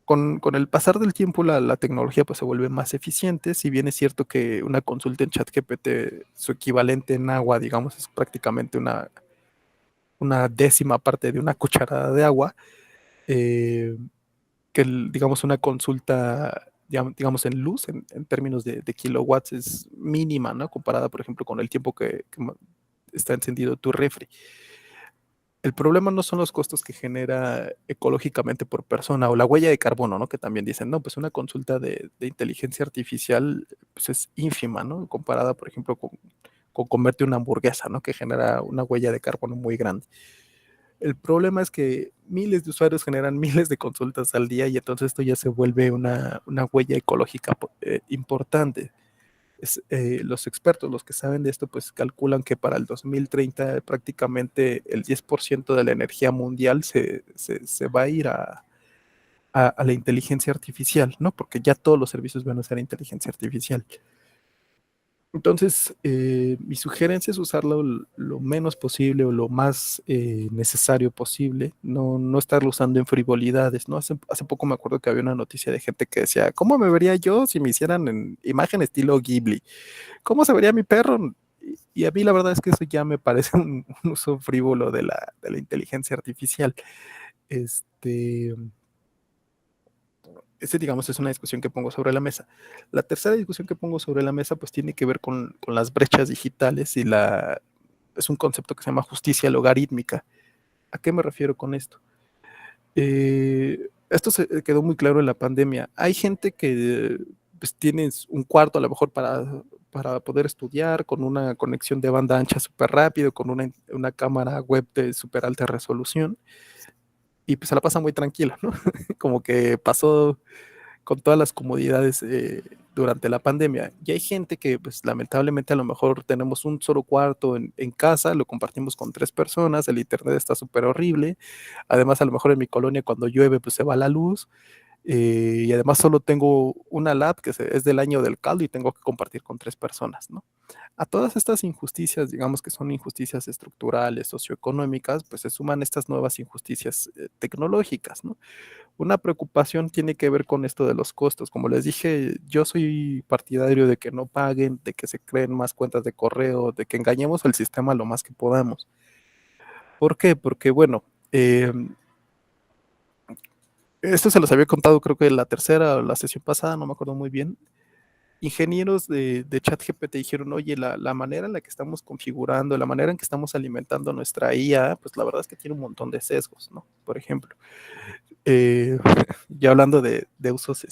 Con el pasar del tiempo la tecnología pues se vuelve más eficiente, si bien es cierto que una consulta en ChatGPT, su equivalente en agua, digamos, es prácticamente una décima parte de una cucharada de agua, que digamos una consulta, digamos en luz, en términos de kilowatts, es mínima, ¿no? Comparada, por ejemplo, con el tiempo que está encendido tu refri. El problema no son los costos que genera ecológicamente por persona o la huella de carbono, ¿no? Que también dicen, no, pues una consulta de inteligencia artificial pues es ínfima, ¿no? Comparada, por ejemplo, con comerte una hamburguesa, ¿no? Que genera una huella de carbono muy grande. El problema es que miles de usuarios generan miles de consultas al día y entonces esto ya se vuelve una huella ecológica importante. Los expertos, los que saben de esto, pues calculan que para el 2030 prácticamente el 10% de la energía mundial se va a ir a la inteligencia artificial, ¿no? Porque ya todos los servicios van a ser inteligencia artificial. Entonces, mi sugerencia es usarlo lo menos posible o lo más necesario posible, no estarlo usando en frivolidades, ¿no? Hace poco me acuerdo que había una noticia de gente que decía, ¿cómo me vería yo si me hicieran en imagen estilo Ghibli? ¿Cómo se vería mi perro? Y a mí la verdad es que eso ya me parece un uso frívolo de la inteligencia artificial. Este, digamos, es una discusión que pongo sobre la mesa. La tercera discusión que pongo sobre la mesa, pues tiene que ver con las brechas digitales es un concepto que se llama justicia logarítmica. ¿A qué me refiero con esto? Esto se quedó muy claro en la pandemia. Hay gente que pues, tienes un cuarto a lo mejor para poder estudiar, con una conexión de banda ancha súper rápido, con una cámara web de súper alta resolución, y pues se la pasa muy tranquilo, ¿no? Como que pasó con todas las comodidades durante la pandemia. Y hay gente que, pues lamentablemente a lo mejor tenemos un solo cuarto en casa, lo compartimos con 3 personas, el internet está súper horrible. Además, a lo mejor en mi colonia cuando llueve, pues se va la luz. Y además solo tengo una lab que es del año del caldo y tengo que compartir con 3 personas, ¿no? A todas estas injusticias, digamos que son injusticias estructurales, socioeconómicas, pues se suman estas nuevas injusticias tecnológicas, ¿no? Una preocupación tiene que ver con esto de los costos. Como les dije, yo soy partidario de que no paguen, de que se creen más cuentas de correo, de que engañemos al sistema lo más que podamos. ¿Por qué? Porque, bueno, esto se los había contado creo que en la tercera o la sesión pasada, no me acuerdo muy bien. Ingenieros de ChatGPT dijeron, oye, la manera en la que estamos configurando, la manera en que estamos alimentando nuestra IA, pues la verdad es que tiene un montón de sesgos, ¿no? Por ejemplo, eh, ya hablando de usos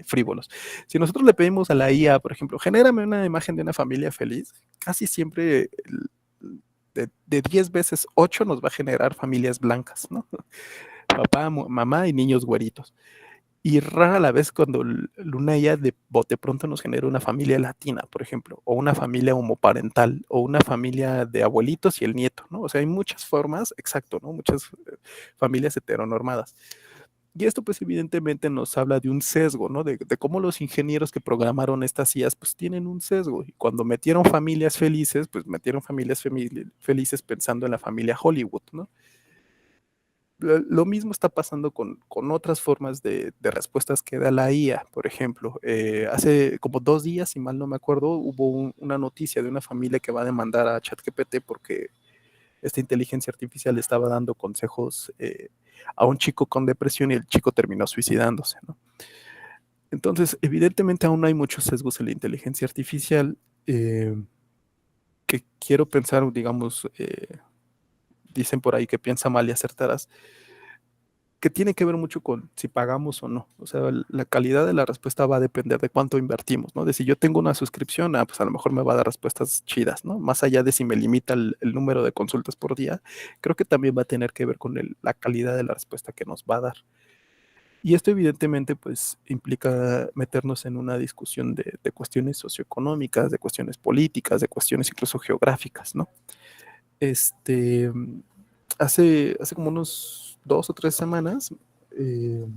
frívolos. Si nosotros le pedimos a la IA, por ejemplo, genérame una imagen de una familia feliz, casi siempre de 10 veces 8 nos va a generar familias blancas, ¿no? Papá, mamá y niños güeritos. Y rara la vez cuando una IA de bote pronto nos genera una familia latina, por ejemplo, o una familia homoparental, o una familia de abuelitos y el nieto, ¿no? O sea, hay muchas formas, exacto, ¿no? Muchas familias heteronormadas. Y esto pues evidentemente nos habla de un sesgo, ¿no? De cómo los ingenieros que programaron estas IAs pues tienen un sesgo. Y cuando metieron familias felices, pues metieron familias felices pensando en la familia Hollywood, ¿no? Lo mismo está pasando con otras formas de respuestas que da la IA. Por ejemplo, hace como 2 días, si mal no me acuerdo, hubo una noticia de una familia que va a demandar a ChatGPT porque esta inteligencia artificial estaba dando consejos a un chico con depresión y el chico terminó suicidándose, ¿no? Entonces, evidentemente aún hay muchos sesgos en la inteligencia artificial eh, que quiero pensar, digamos, dicen por ahí que piensa mal y acertarás, que tiene que ver mucho con si pagamos o no. O sea, la calidad de la respuesta va a depender de cuánto invertimos, ¿no? De si yo tengo una suscripción, pues a lo mejor me va a dar respuestas chidas, ¿no? Más allá de si me limita el número de consultas por día, creo que también va a tener que ver con la calidad de la respuesta que nos va a dar. Y esto evidentemente pues implica meternos en una discusión de cuestiones socioeconómicas, de cuestiones políticas, de cuestiones incluso geográficas, ¿no? Este, hace como unos 2 o 3 semanas, eh,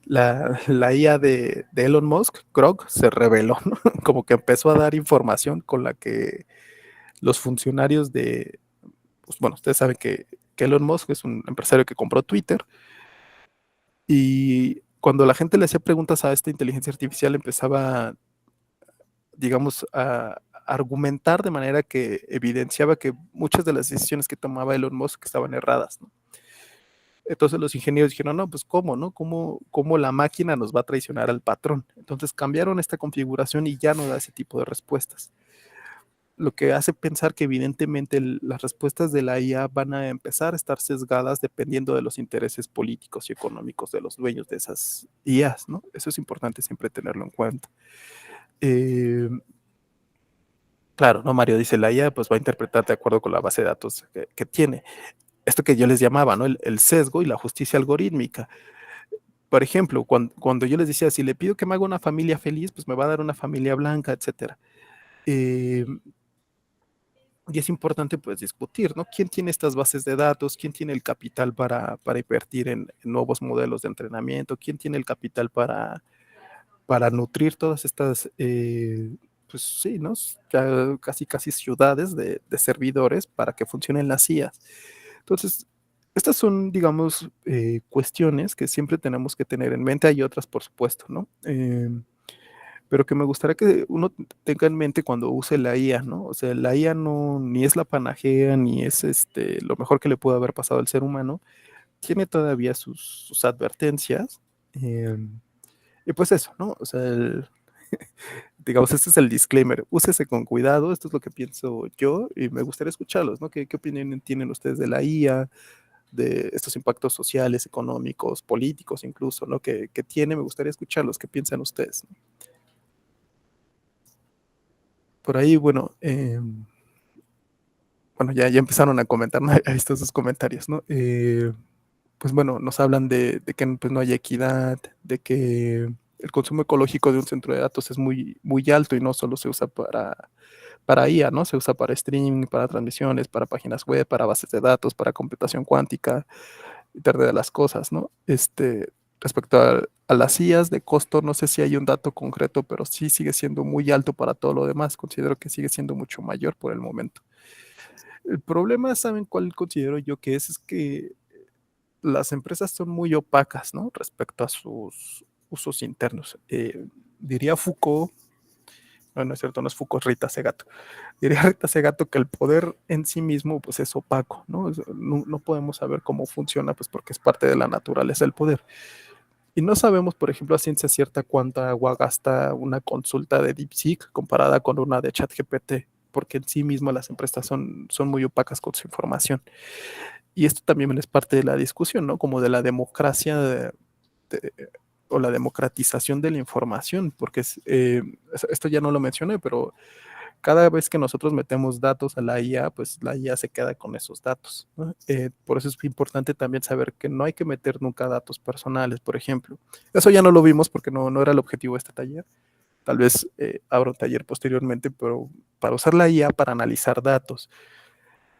la IA de Elon Musk, Grok, se reveló, ¿no? Como que empezó a dar información con la que los funcionarios pues bueno, ustedes saben que Elon Musk es un empresario que compró Twitter y cuando la gente le hacía preguntas a esta inteligencia artificial empezaba, digamos, a argumentar de manera que evidenciaba que muchas de las decisiones que tomaba Elon Musk estaban erradas, ¿no? Entonces los ingenieros dijeron, no, pues cómo, ¿no? ¿Cómo la máquina nos va a traicionar al patrón? Entonces cambiaron esta configuración y ya no da ese tipo de respuestas. Lo que hace pensar que evidentemente las respuestas de la IA van a empezar a estar sesgadas dependiendo de los intereses políticos y económicos de los dueños de esas IAs, ¿no? Eso es importante siempre tenerlo en cuenta. Claro, ¿no? Mario dice, la IA pues va a interpretar de acuerdo con la base de datos que tiene. Esto que yo les llamaba, ¿no? El sesgo y la justicia algorítmica. Por ejemplo, cuando yo les decía, si le pido que me haga una familia feliz, pues me va a dar una familia blanca, etcétera. Y es importante pues discutir, ¿no? ¿Quién tiene estas bases de datos? ¿Quién tiene el capital para invertir en nuevos modelos de entrenamiento? ¿Quién tiene el capital para nutrir todas estas, pues sí, ¿no? Casi ciudades de servidores para que funcionen las IAs? Entonces, estas son, digamos, cuestiones que siempre tenemos que tener en mente. Hay otras, por supuesto, ¿no? Pero que me gustaría que uno tenga en mente cuando use la IA, ¿no? O sea, la IA no ni es la panacea, ni es lo mejor que le pudo haber pasado al ser humano. Tiene todavía sus advertencias. eh, y pues eso, ¿no? O sea, digamos, este es el disclaimer. Úsese con cuidado, esto es lo que pienso yo y me gustaría escucharlos, ¿no? ¿Qué opinión tienen ustedes de la IA, de estos impactos sociales, económicos, políticos incluso, ¿no? Que tiene, me gustaría escucharlos, ¿qué piensan ustedes? Por ahí, bueno, ya empezaron a comentar, ¿no? He visto sus comentarios, ¿no? Pues bueno, nos hablan de que pues, no hay equidad, de que el consumo ecológico de un centro de datos es muy, muy alto y no solo se usa para IA, ¿no? Se usa para streaming, para transmisiones, para páginas web, para bases de datos, para computación cuántica, Internet de las cosas, ¿no? Respecto a las IAs de costo, no sé si hay un dato concreto, pero sí sigue siendo muy alto para todo lo demás. Considero que sigue siendo mucho mayor por el momento. El problema, ¿saben cuál considero yo que es? Es que las empresas son muy opacas, ¿no? Respecto a sus usos internos. Diría Foucault, no es cierto, no es Foucault, Rita Segato. Diría Rita Segato que el poder en sí mismo pues es opaco, ¿no? No podemos saber cómo funciona, pues porque es parte de la naturaleza del poder. Y no sabemos, por ejemplo, a ciencia cierta cuánta agua gasta una consulta de DeepSeek comparada con una de ChatGPT, porque en sí mismas las empresas son muy opacas con su información. Y esto también es parte de la discusión, ¿no? Como de la democracia de, o la democratización de la información, porque esto ya no lo mencioné, pero cada vez que nosotros metemos datos a la IA, pues la IA se queda con esos datos, ¿no? Por eso es importante también saber que no hay que meter nunca datos personales, por ejemplo. Eso ya no lo vimos porque no era el objetivo de este taller. Tal vez abra un taller posteriormente, pero para usar la IA para analizar datos.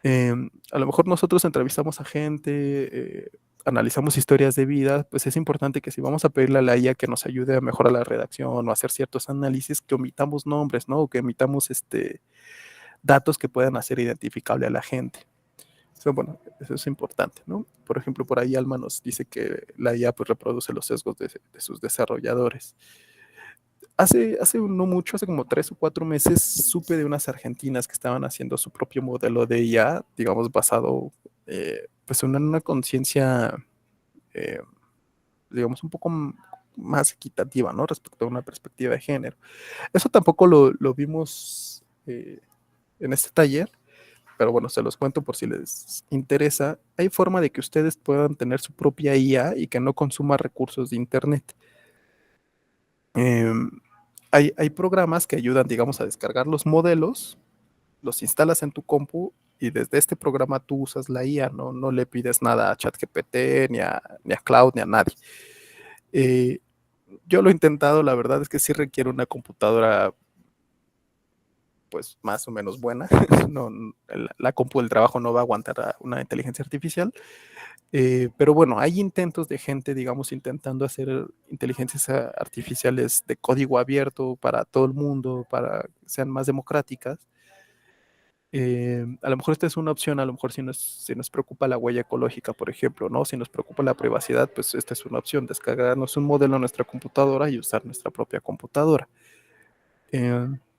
A lo mejor nosotros entrevistamos a gente, analizamos historias de vida, pues es importante que si vamos a pedirle a la IA que nos ayude a mejorar la redacción o hacer ciertos análisis, que omitamos nombres, ¿no? O que omitamos datos que puedan hacer identificable a la gente. Bueno, eso es importante, ¿no? Por ejemplo, por ahí Alma nos dice que la IA pues reproduce los sesgos de sus desarrolladores. Hace no mucho, hace como 3 o 4 meses, supe de unas argentinas que estaban haciendo su propio modelo de IA, digamos, basado pues en una conciencia, eh, digamos, un poco más equitativa, ¿no? Respecto a una perspectiva de género. Eso tampoco lo vimos en este taller, pero bueno, se los cuento por si les interesa. Hay forma de que ustedes puedan tener su propia IA y que no consuma recursos de Internet. Hay programas que ayudan, digamos, a descargar los modelos, los instalas en tu compu y desde este programa tú usas la IA, no le pides nada a ChatGPT, ni a Cloud, ni a nadie. Yo lo he intentado, la verdad es que sí requiere una computadora pues más o menos buena. No, la compu del trabajo no va a aguantar a una inteligencia artificial. Pero bueno, hay intentos de gente, digamos, intentando hacer inteligencias artificiales de código abierto para todo el mundo, para que sean más democráticas. A lo mejor esta es una opción, a lo mejor si nos preocupa la huella ecológica, por ejemplo, ¿no? Si nos preocupa la privacidad, pues esta es una opción, descargarnos un modelo a nuestra computadora y usar nuestra propia computadora.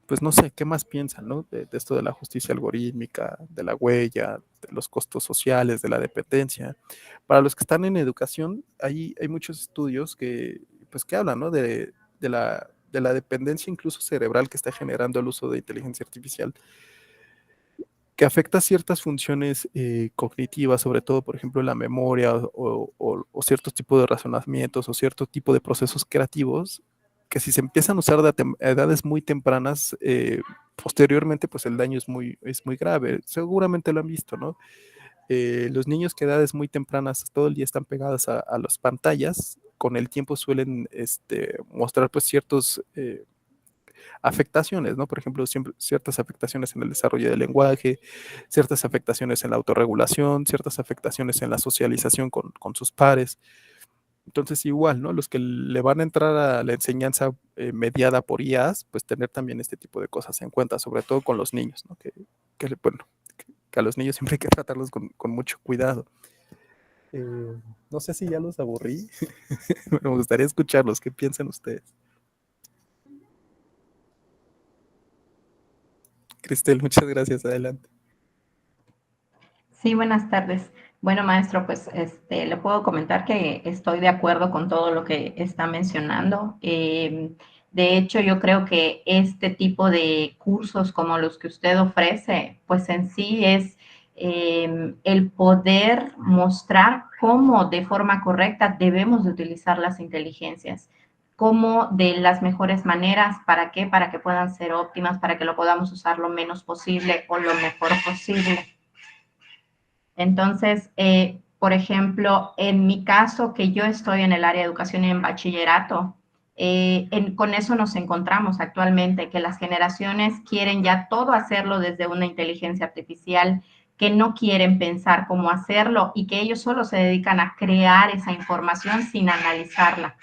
Pues no sé, ¿qué más piensan, ¿no? De esto de la justicia algorítmica, de la huella, de los costos sociales, de la dependencia. Para los que están en educación, hay muchos estudios pues, que hablan, ¿no? De la dependencia incluso cerebral que está generando el uso de inteligencia artificial, que afecta ciertas funciones cognitivas, sobre todo, por ejemplo, la memoria o ciertos tipos de razonamientos o cierto tipo de procesos creativos, que si se empiezan a usar a edades muy tempranas, posteriormente, pues el daño es muy grave. Seguramente lo han visto, ¿no? Los niños que a edades muy tempranas todo el día están pegados a las pantallas, con el tiempo suelen mostrar pues ciertos afectaciones, ¿no? Por ejemplo, ciertas afectaciones en el desarrollo del lenguaje, ciertas afectaciones en la autorregulación, ciertas afectaciones en la socialización con sus pares. Entonces, igual, ¿no? Los que le van a entrar a la enseñanza mediada por IAs, pues tener también este tipo de cosas en cuenta, sobre todo con los niños, ¿no? Bueno, que a los niños siempre hay que tratarlos con mucho cuidado. No sé si ya los aburrí, me gustaría escucharlos, ¿qué piensan ustedes? Cristel, muchas gracias, adelante. Sí, buenas tardes. Bueno, maestro, pues le puedo comentar que estoy de acuerdo con todo lo que está mencionando. De hecho, yo creo que este tipo de cursos como los que usted ofrece, pues en sí es el poder mostrar cómo de forma correcta debemos de utilizar las inteligencias, cómo de las mejores maneras, ¿para qué? Para que puedan ser óptimas, para que lo podamos usar lo menos posible o lo mejor posible. Entonces, por ejemplo, en mi caso, que yo estoy en el área de educación y en bachillerato, Con eso nos encontramos actualmente, que las generaciones quieren ya todo hacerlo desde una inteligencia artificial, que no quieren pensar cómo hacerlo y que ellos solo se dedican a crear esa información sin analizarla.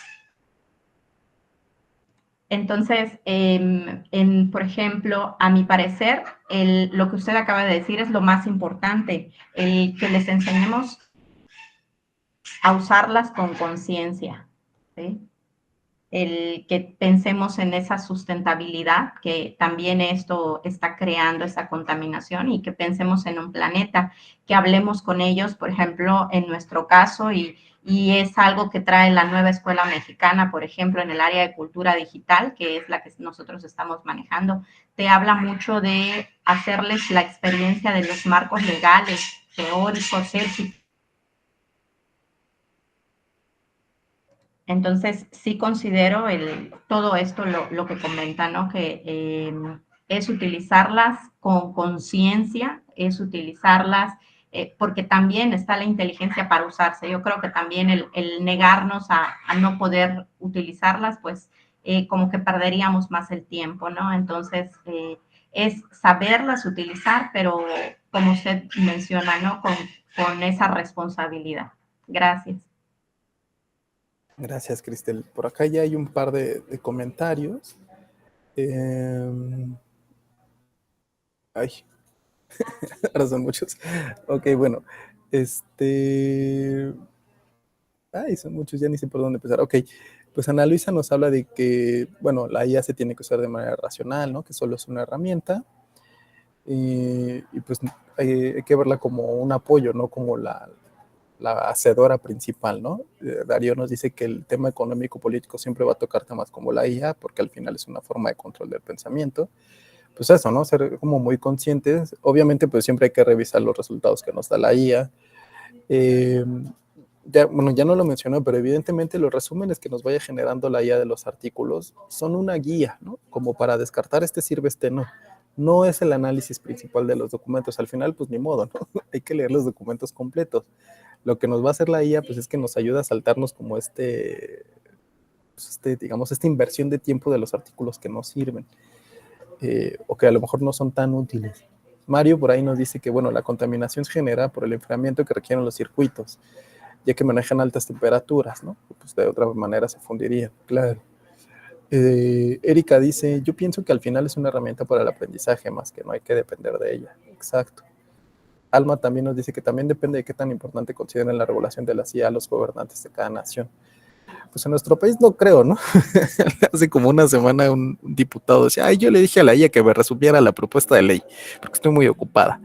Entonces, por ejemplo, a mi parecer, lo que usted acaba de decir es lo más importante, que les enseñemos a usarlas con conciencia, ¿sí? El que pensemos en esa sustentabilidad, que también esto está creando esa contaminación, y que pensemos en un planeta, que hablemos con ellos, por ejemplo, en nuestro caso, y es algo que trae la nueva escuela mexicana, por ejemplo, en el área de cultura digital, que es la que nosotros estamos manejando, te habla mucho de hacerles la experiencia de los marcos legales, teóricos, éticos. Entonces, sí considero todo esto, lo que comenta, ¿no? Que es utilizarlas con conciencia, es utilizarlas, porque también está la inteligencia para usarse. Yo creo que también el negarnos a no poder utilizarlas, pues como que perderíamos más el tiempo, ¿no? Entonces, es saberlas utilizar, pero como usted menciona, ¿no? Con esa responsabilidad. Gracias. Gracias, Cristel. Por acá ya hay un par de comentarios. Ay, ahora son muchos. Ok, bueno. Ay, son muchos, ya ni sé por dónde empezar. Ok, pues Ana Luisa nos habla de que, bueno, la IA se tiene que usar de manera racional, ¿no? Que solo es una herramienta. Y pues hay que verla como un apoyo, no como la hacedora principal, ¿no? Darío nos dice que el tema económico-político siempre va a tocar temas como la IA, porque al final es una forma de control del pensamiento. Pues eso, ¿no? Ser como muy conscientes. Obviamente, pues siempre hay que revisar los resultados que nos da la IA. Bueno, ya no lo mencionó, pero evidentemente los resúmenes que nos vaya generando la IA de los artículos son una guía, ¿no? Como para descartar este sirve, este no. No es el análisis principal de los documentos. Al final, pues ni modo, ¿no? Hay que leer los documentos completos. Lo que nos va a hacer la IA, pues es que nos ayuda a saltarnos como digamos, esta inversión de tiempo de los artículos que no sirven, o que a lo mejor no son tan útiles. Mario por ahí nos dice que, bueno, la contaminación se genera por el enfriamiento que requieren los circuitos, ya que manejan altas temperaturas, ¿no? Pues de otra manera se fundirían, claro. Erika dice, yo pienso que al final es una herramienta para el aprendizaje, más que no hay que depender de ella. Exacto. Alma también nos dice que también depende de qué tan importante consideren la regulación de la CIA a los gobernantes de cada nación. Pues en nuestro país no creo, ¿no? Hace como una semana un diputado decía, ay, yo le dije a la IA que me resumiera la propuesta de ley, porque estoy muy ocupada.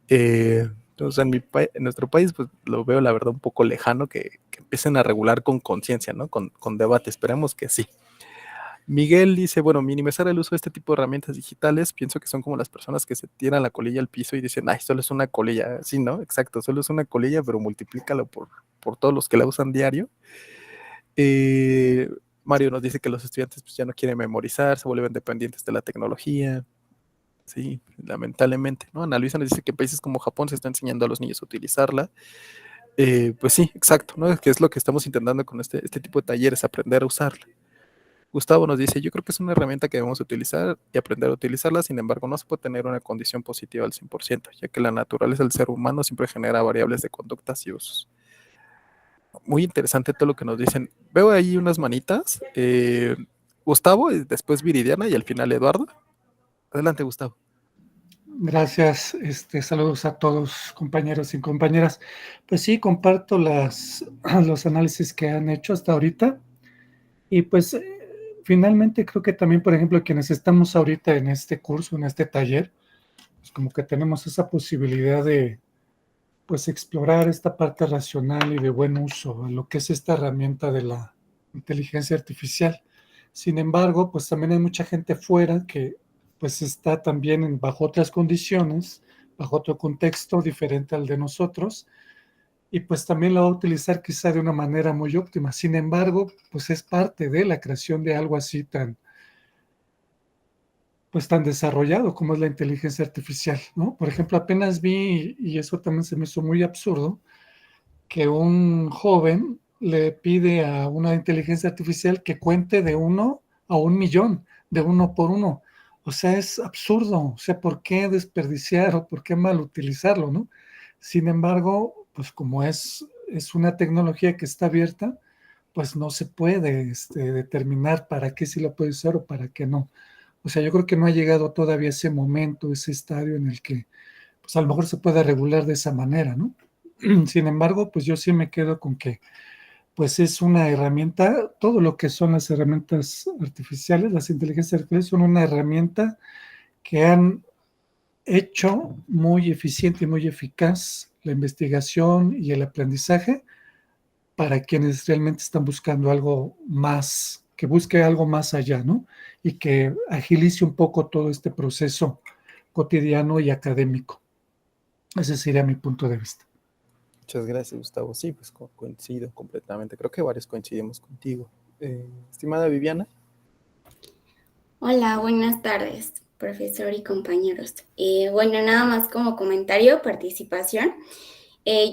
Entonces en nuestro país pues lo veo la verdad un poco lejano que empiecen a regular con conciencia, ¿no? Con debate, esperemos que sí. Miguel dice, bueno, minimizar el uso de este tipo de herramientas digitales, pienso que son como las personas que se tiran la colilla al piso y dicen, ay, solo es una colilla. Sí, ¿no? Exacto, solo es una colilla, pero multiplícalo por todos los que la usan diario. Mario nos dice que los estudiantes pues, ya no quieren memorizar, se vuelven dependientes de la tecnología. Sí, lamentablemente, ¿no? Ana Luisa nos dice que en países como Japón se está enseñando a los niños a utilizarla. Pues sí, exacto, ¿no? Que es lo que estamos intentando con este tipo de talleres, aprender a usarla. Gustavo nos dice, yo creo que es una herramienta que debemos utilizar y aprender a utilizarla, sin embargo, no se puede tener una condición positiva al 100%, ya que la naturaleza del ser humano siempre genera variables de conductas y usos. Muy interesante todo lo que nos dicen. Veo ahí unas manitas. Gustavo, y después Viridiana y al final Eduardo. Adelante, Gustavo. Gracias, saludos a todos, compañeros y compañeras. Pues sí, comparto los análisis que han hecho hasta ahorita. Y pues finalmente creo que también, por ejemplo, quienes estamos ahorita en este curso, en este taller, pues como que tenemos esa posibilidad de pues explorar esta parte racional y de buen uso, lo que es esta herramienta de la inteligencia artificial. Sin embargo, pues también hay mucha gente fuera que pues está también bajo otras condiciones, bajo otro contexto diferente al de nosotros, y pues también lo va a utilizar quizá de una manera muy óptima. Sin embargo, pues es parte de la creación de algo así pues tan desarrollado como es la inteligencia artificial, ¿no? Por ejemplo, apenas vi, y eso también se me hizo muy absurdo, que un joven le pide a una inteligencia artificial que cuente de 1 a 1 millón, de 1 por 1. O sea, es absurdo. O sea, ¿por qué desperdiciar o por qué mal utilizarlo, no? Sin embargo, pues como es una tecnología que está abierta, pues no se puede determinar para qué sí lo puede usar o para qué no. O sea, yo creo que no ha llegado todavía ese momento, ese estadio en el que, pues a lo mejor se puede regular de esa manera, ¿no? Sin embargo, pues yo sí me quedo con que, pues es una herramienta, todo lo que son las herramientas artificiales, las inteligencias artificiales son una herramienta que han hecho muy eficiente y muy eficaz la investigación y el aprendizaje para quienes realmente están buscando algo más, que busque algo más allá, ¿no? Y que agilice un poco todo este proceso cotidiano y académico. Ese sería mi punto de vista. Muchas gracias, Gustavo. Sí, pues coincido completamente. Creo que varios coincidimos contigo. Estimada Viviana. Hola, buenas tardes, profesor y compañeros. Bueno, nada más como comentario, participación.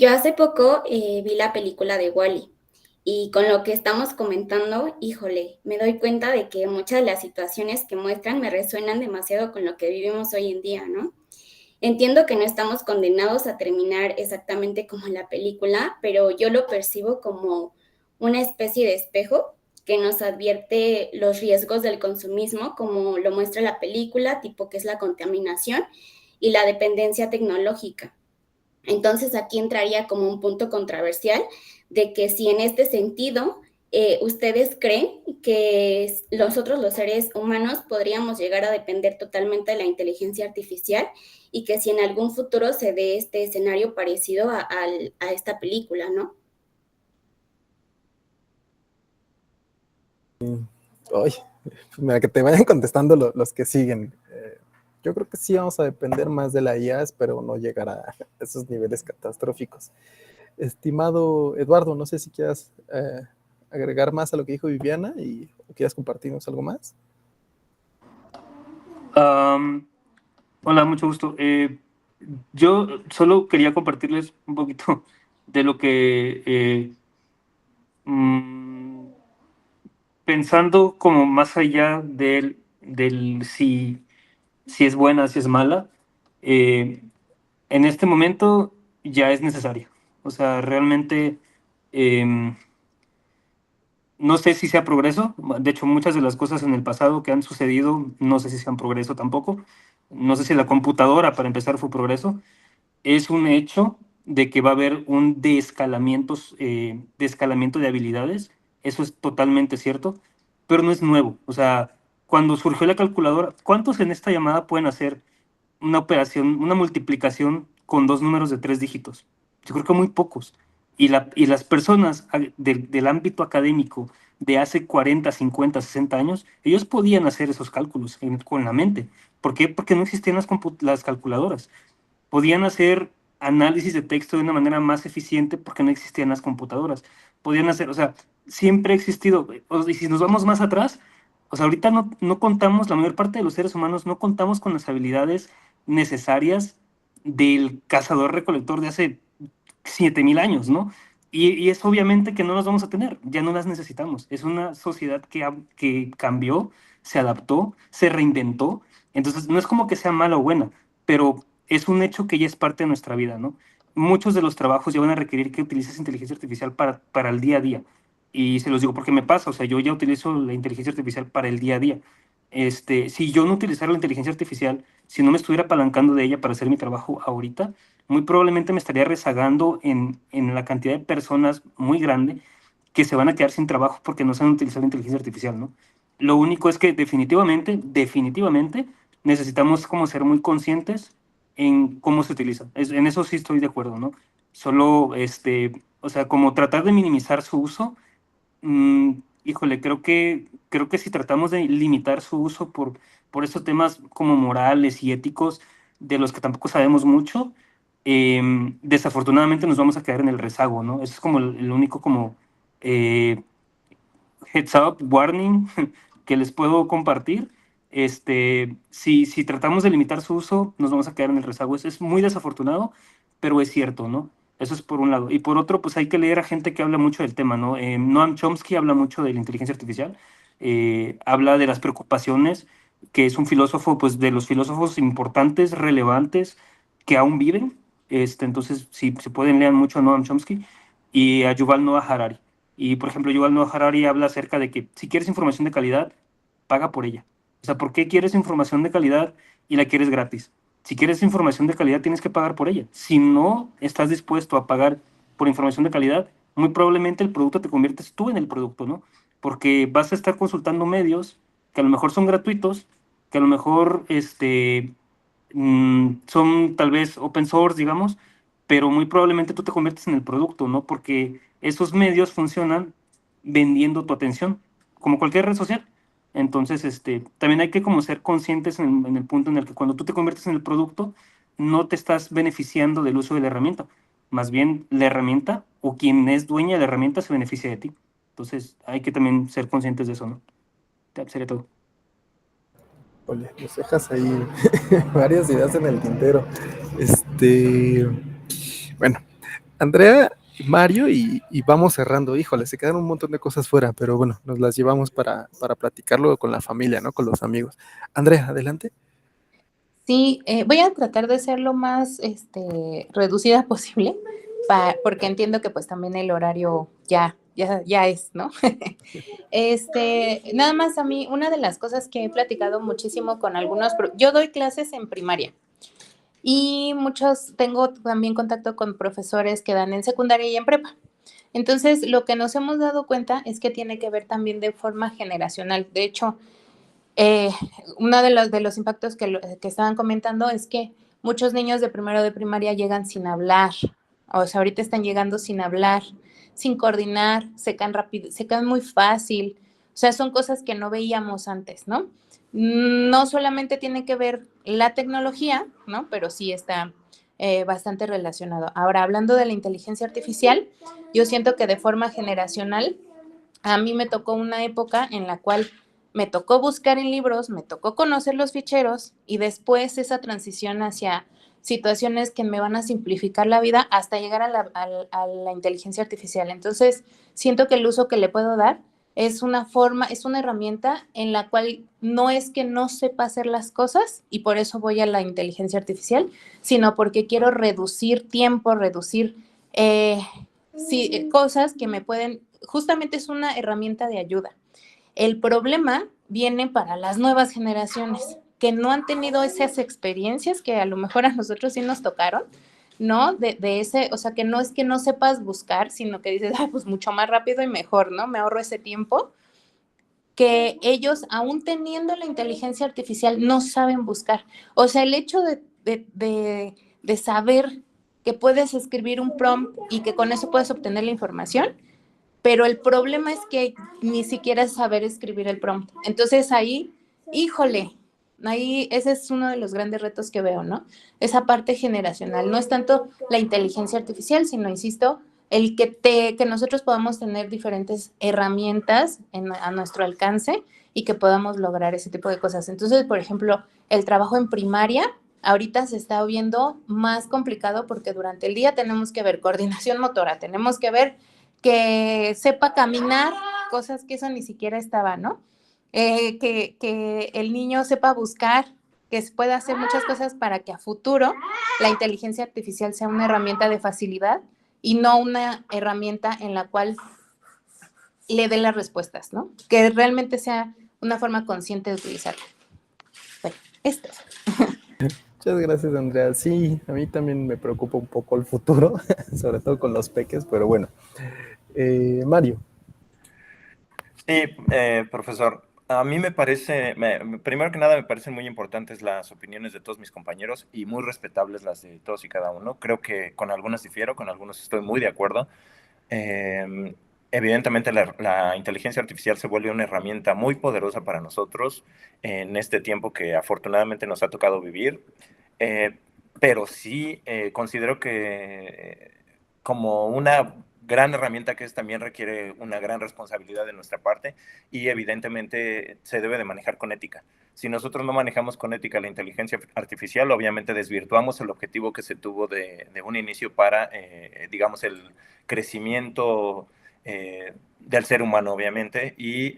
Yo hace poco vi la película de Wall-E y con lo que estamos comentando, híjole, me doy cuenta de que muchas de las situaciones que muestran me resuenan demasiado con lo que vivimos hoy en día, ¿no? Entiendo que no estamos condenados a terminar exactamente como en la película, pero yo lo percibo como una especie de espejo que nos advierte los riesgos del consumismo, como lo muestra la película, tipo que es la contaminación y la dependencia tecnológica. Entonces aquí entraría como un punto controversial de que si en este sentido ustedes creen que nosotros los seres humanos podríamos llegar a depender totalmente de la inteligencia artificial y que si en algún futuro se dé este escenario parecido a esta película, ¿no? Ay, mira, que te vayan contestando los que siguen. Yo creo que sí vamos a depender más de la IA, pero no llegar a esos niveles catastróficos. Estimado Eduardo, no sé si quieras agregar más a lo que dijo Viviana o quieras compartirnos algo más. Hola, mucho gusto. Yo solo quería compartirles un poquito de lo que pensando como más allá del si es buena, si es mala, en este momento ya es necesaria. O sea, realmente no sé si sea progreso. De hecho, muchas de las cosas en el pasado que han sucedido, no sé si sean progreso tampoco. No sé si la computadora, para empezar, fue progreso. Es un hecho de que va a haber un desescalamiento de habilidades. Eso es totalmente cierto, pero no es nuevo. O sea, cuando surgió la calculadora, ¿cuántos en esta llamada pueden hacer una operación, una multiplicación con dos números de 3 dígitos? Yo creo que muy pocos. Y las personas del ámbito académico de hace 40, 50, 60 años, ellos podían hacer esos cálculos con la mente. ¿Por qué? Porque no existían las calculadoras. Podían hacer análisis de texto de una manera más eficiente porque no existían las computadoras. Podían hacer, o sea, siempre ha existido. Y si nos vamos más atrás, o sea, ahorita no contamos, la mayor parte de los seres humanos no contamos con las habilidades necesarias del cazador-recolector de hace 7000 años, ¿no? Y es obviamente que no las vamos a tener, ya no las necesitamos. Es una sociedad que cambió, se adaptó, se reinventó. Entonces, no es como que sea mala o buena, pero es un hecho que ya es parte de nuestra vida, ¿no? Muchos de los trabajos ya van a requerir que utilices inteligencia artificial para el día a día. Y se los digo porque me pasa, o sea, yo ya utilizo la inteligencia artificial para el día a día. Si yo no utilizara la inteligencia artificial, si no me estuviera apalancando de ella para hacer mi trabajo ahorita, muy probablemente me estaría rezagando en la cantidad de personas muy grande que se van a quedar sin trabajo porque no saben utilizar la inteligencia artificial, ¿no? Lo único es que definitivamente necesitamos como ser muy conscientes en cómo se utiliza. En eso sí estoy de acuerdo, ¿no? Solo, o sea, como tratar de minimizar su uso. Híjole, creo que si tratamos de limitar su uso por esos temas como morales y éticos, de los que tampoco sabemos mucho, desafortunadamente nos vamos a quedar en el rezago, ¿no? Eso es como el único como eh, heads up, warning que les puedo compartir. Si tratamos de limitar su uso, nos vamos a quedar en el rezago. Es muy desafortunado, pero es cierto, ¿no? Eso es por un lado. Y por otro, pues hay que leer a gente que habla mucho del tema, ¿no? Noam Chomsky habla mucho de la inteligencia artificial, habla de las preocupaciones, que es un filósofo, pues de los filósofos importantes, relevantes, que aún viven. Entonces, si se pueden, leer mucho a Noam Chomsky y a Yuval Noah Harari. Y, por ejemplo, Yuval Noah Harari habla acerca de que si quieres información de calidad, paga por ella. O sea, ¿por qué quieres información de calidad y la quieres gratis? Si quieres información de calidad, tienes que pagar por ella. Si no estás dispuesto a pagar por información de calidad, muy probablemente el producto te conviertes tú en el producto, ¿no? Porque vas a estar consultando medios que a lo mejor son gratuitos, que a lo mejor son tal vez open source, digamos, pero muy probablemente tú te conviertes en el producto, ¿no? Porque esos medios funcionan vendiendo tu atención, como cualquier red social. Entonces, también hay que como ser conscientes en el punto en el que cuando tú te conviertes en el producto, no te estás beneficiando del uso de la herramienta. Más bien, la herramienta o quien es dueña de la herramienta se beneficia de ti. Entonces, hay que también ser conscientes de eso, ¿no? Sería todo. Oye, nos dejas ahí varias ideas en el tintero. Este, bueno, Andrea, Mario, y vamos cerrando. Híjole, se quedan un montón de cosas fuera, pero bueno, nos las llevamos para platicarlo con la familia, ¿no? Con los amigos. Andrea, adelante. Sí, voy a tratar de ser lo más reducida posible, porque entiendo que pues también el horario ya es, ¿no? Nada más a mí, una de las cosas que he platicado muchísimo con algunos, yo doy clases en primaria y tengo también contacto con profesores que dan en secundaria y en prepa. Entonces, lo que nos hemos dado cuenta es que tiene que ver también de forma generacional. De hecho, eh, uno de los impactos que estaban comentando es que muchos niños de primero de primaria llegan sin hablar, o sea, ahorita están llegando sin hablar, sin coordinar, se caen rápido, se caen muy fácil, o sea, son cosas que no veíamos antes, ¿no? No solamente tiene que ver la tecnología, ¿no? Pero sí está bastante relacionado. Ahora, hablando de la inteligencia artificial, yo siento que de forma generacional, a mí me tocó una época en la cual me tocó buscar en libros, me tocó conocer los ficheros y después esa transición hacia situaciones que me van a simplificar la vida hasta llegar a la inteligencia artificial. Entonces, siento que el uso que le puedo dar es una herramienta en la cual no es que no sepa hacer las cosas y por eso voy a la inteligencia artificial, sino porque quiero reducir tiempo, reducir cosas que me pueden, justamente es una herramienta de ayuda. El problema viene para las nuevas generaciones que no han tenido esas experiencias que a lo mejor a nosotros sí nos tocaron, ¿no? De ese, o sea, que no es que no sepas buscar, sino que dices, pues mucho más rápido y mejor, ¿no? Me ahorro ese tiempo, que ellos, aún teniendo la inteligencia artificial, no saben buscar. O sea, el hecho de saber que puedes escribir un prompt y que con eso puedes obtener la información, pero el problema es que ni siquiera saber escribir el prompt. Entonces ahí, híjole, ahí ese es uno de los grandes retos que veo, ¿no? Esa parte generacional. No es tanto la inteligencia artificial, sino, insisto, el que nosotros podamos tener diferentes herramientas a nuestro alcance y que podamos lograr ese tipo de cosas. Entonces, por ejemplo, el trabajo en primaria ahorita se está viendo más complicado porque durante el día tenemos que ver coordinación motora, tenemos que ver que sepa caminar, cosas que eso ni siquiera estaba, ¿no? Que el niño sepa buscar, que pueda hacer muchas cosas para que a futuro la inteligencia artificial sea una herramienta de facilidad y no una herramienta en la cual le dé las respuestas, ¿no? Que realmente sea una forma consciente de utilizarla. Bueno, esto. Muchas gracias, Andrea. Sí, a mí también me preocupa un poco el futuro, sobre todo con los peques, pero bueno. Mario. Sí, profesor. A mí me parece, primero que nada, me parecen muy importantes las opiniones de todos mis compañeros y muy respetables las de todos y cada uno. Creo que con algunas difiero, con algunos estoy muy de acuerdo. Evidentemente la inteligencia artificial se vuelve una herramienta muy poderosa para nosotros en este tiempo que afortunadamente nos ha tocado vivir. Pero sí considero que como una gran herramienta que es, también requiere una gran responsabilidad de nuestra parte y evidentemente se debe de manejar con ética. Si nosotros no manejamos con ética la inteligencia artificial, obviamente desvirtuamos el objetivo que se tuvo de un inicio para, digamos, el crecimiento del ser humano, obviamente. Y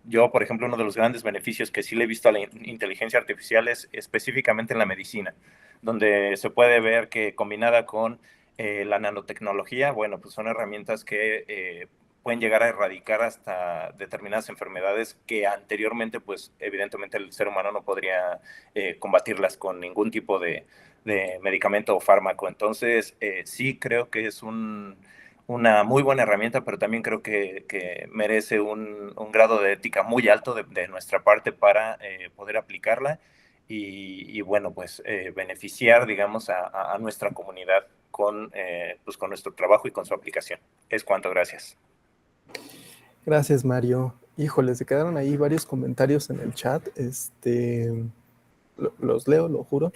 yo, por ejemplo, uno de los grandes beneficios que sí le he visto a la inteligencia artificial es específicamente en la medicina, donde se puede ver que combinada con la nanotecnología, bueno, pues son herramientas que pueden llegar a erradicar hasta determinadas enfermedades que anteriormente, pues evidentemente el ser humano no podría combatirlas con ningún tipo de medicamento o fármaco. Entonces, sí creo que es una muy buena herramienta, pero también creo que merece un grado de ética muy alto de nuestra parte para poder aplicarla y bueno, pues beneficiar, digamos, a nuestra comunidad pues, con nuestro trabajo y con su aplicación. Es cuanto, gracias. Gracias, Mario. Híjole, se quedaron ahí varios comentarios en el chat. Los leo, lo juro.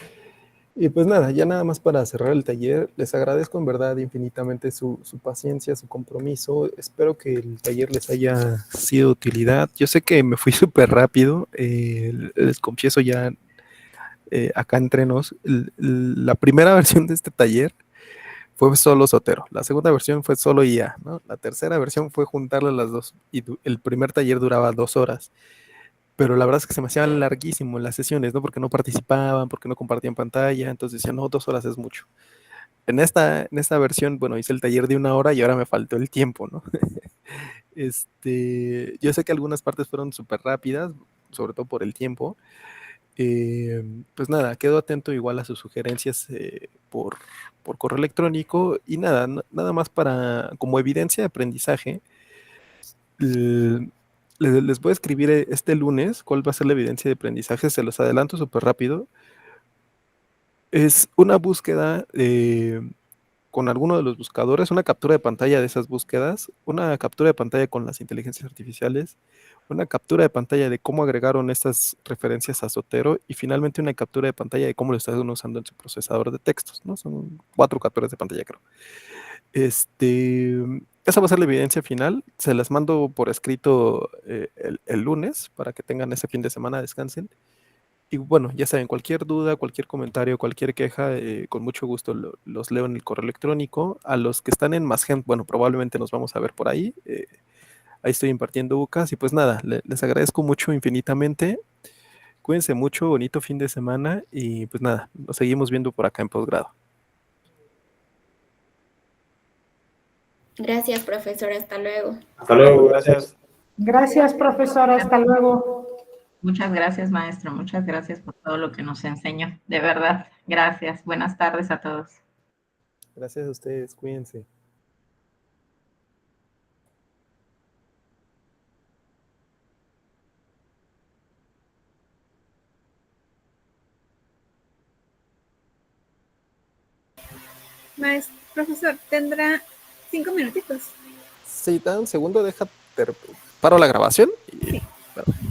Y pues nada, ya nada más para cerrar el taller, les agradezco en verdad infinitamente su paciencia, su compromiso. Espero que el taller les haya sido de utilidad. Yo sé que me fui súper rápido, les confieso ya acá entre nos, la primera versión de este taller fue solo Zotero, la segunda versión fue solo IA, ¿no? La tercera versión fue juntarle las dos y el primer taller duraba 2 horas. Pero la verdad es que se me hacían larguísimo las sesiones, ¿no? Porque no participaban, porque no compartían pantalla, entonces decía, no, 2 horas es mucho. En esta versión, bueno, hice el taller de 1 hora y ahora me faltó el tiempo, ¿no? Yo sé que algunas partes fueron súper rápidas, sobre todo por el tiempo. Pues nada, quedo atento igual a sus sugerencias por correo electrónico y nada más para, como evidencia de aprendizaje, les voy a escribir este lunes cuál va a ser la evidencia de aprendizaje, se los adelanto súper rápido. Es una búsqueda con alguno de los buscadores, una captura de pantalla de esas búsquedas, una captura de pantalla con las inteligencias artificiales, una captura de pantalla de cómo agregaron estas referencias a Zotero y finalmente una captura de pantalla de cómo lo están usando en su procesador de textos, ¿no? Son 4 capturas de pantalla, creo. Esa va a ser la evidencia final. Se las mando por escrito el lunes para que tengan ese fin de semana, descansen. Y bueno, ya saben, cualquier duda, cualquier comentario, cualquier queja, con mucho gusto los leo en el correo electrónico. A los que están en Más Gente, bueno, probablemente nos vamos a ver por ahí. Ahí estoy impartiendo UCAS y pues nada, les agradezco mucho infinitamente. Cuídense mucho, bonito fin de semana y pues nada, nos seguimos viendo por acá en posgrado. Gracias, profesor. Hasta luego. Hasta luego, gracias. Gracias, profesora. Hasta luego. Muchas gracias, maestro. Muchas gracias por todo lo que nos enseñó. De verdad, gracias. Buenas tardes a todos. Gracias a ustedes, cuídense. Profesor, tendrá 5 minutitos. Sí, da un segundo, paro la grabación y... Sí. Perdón.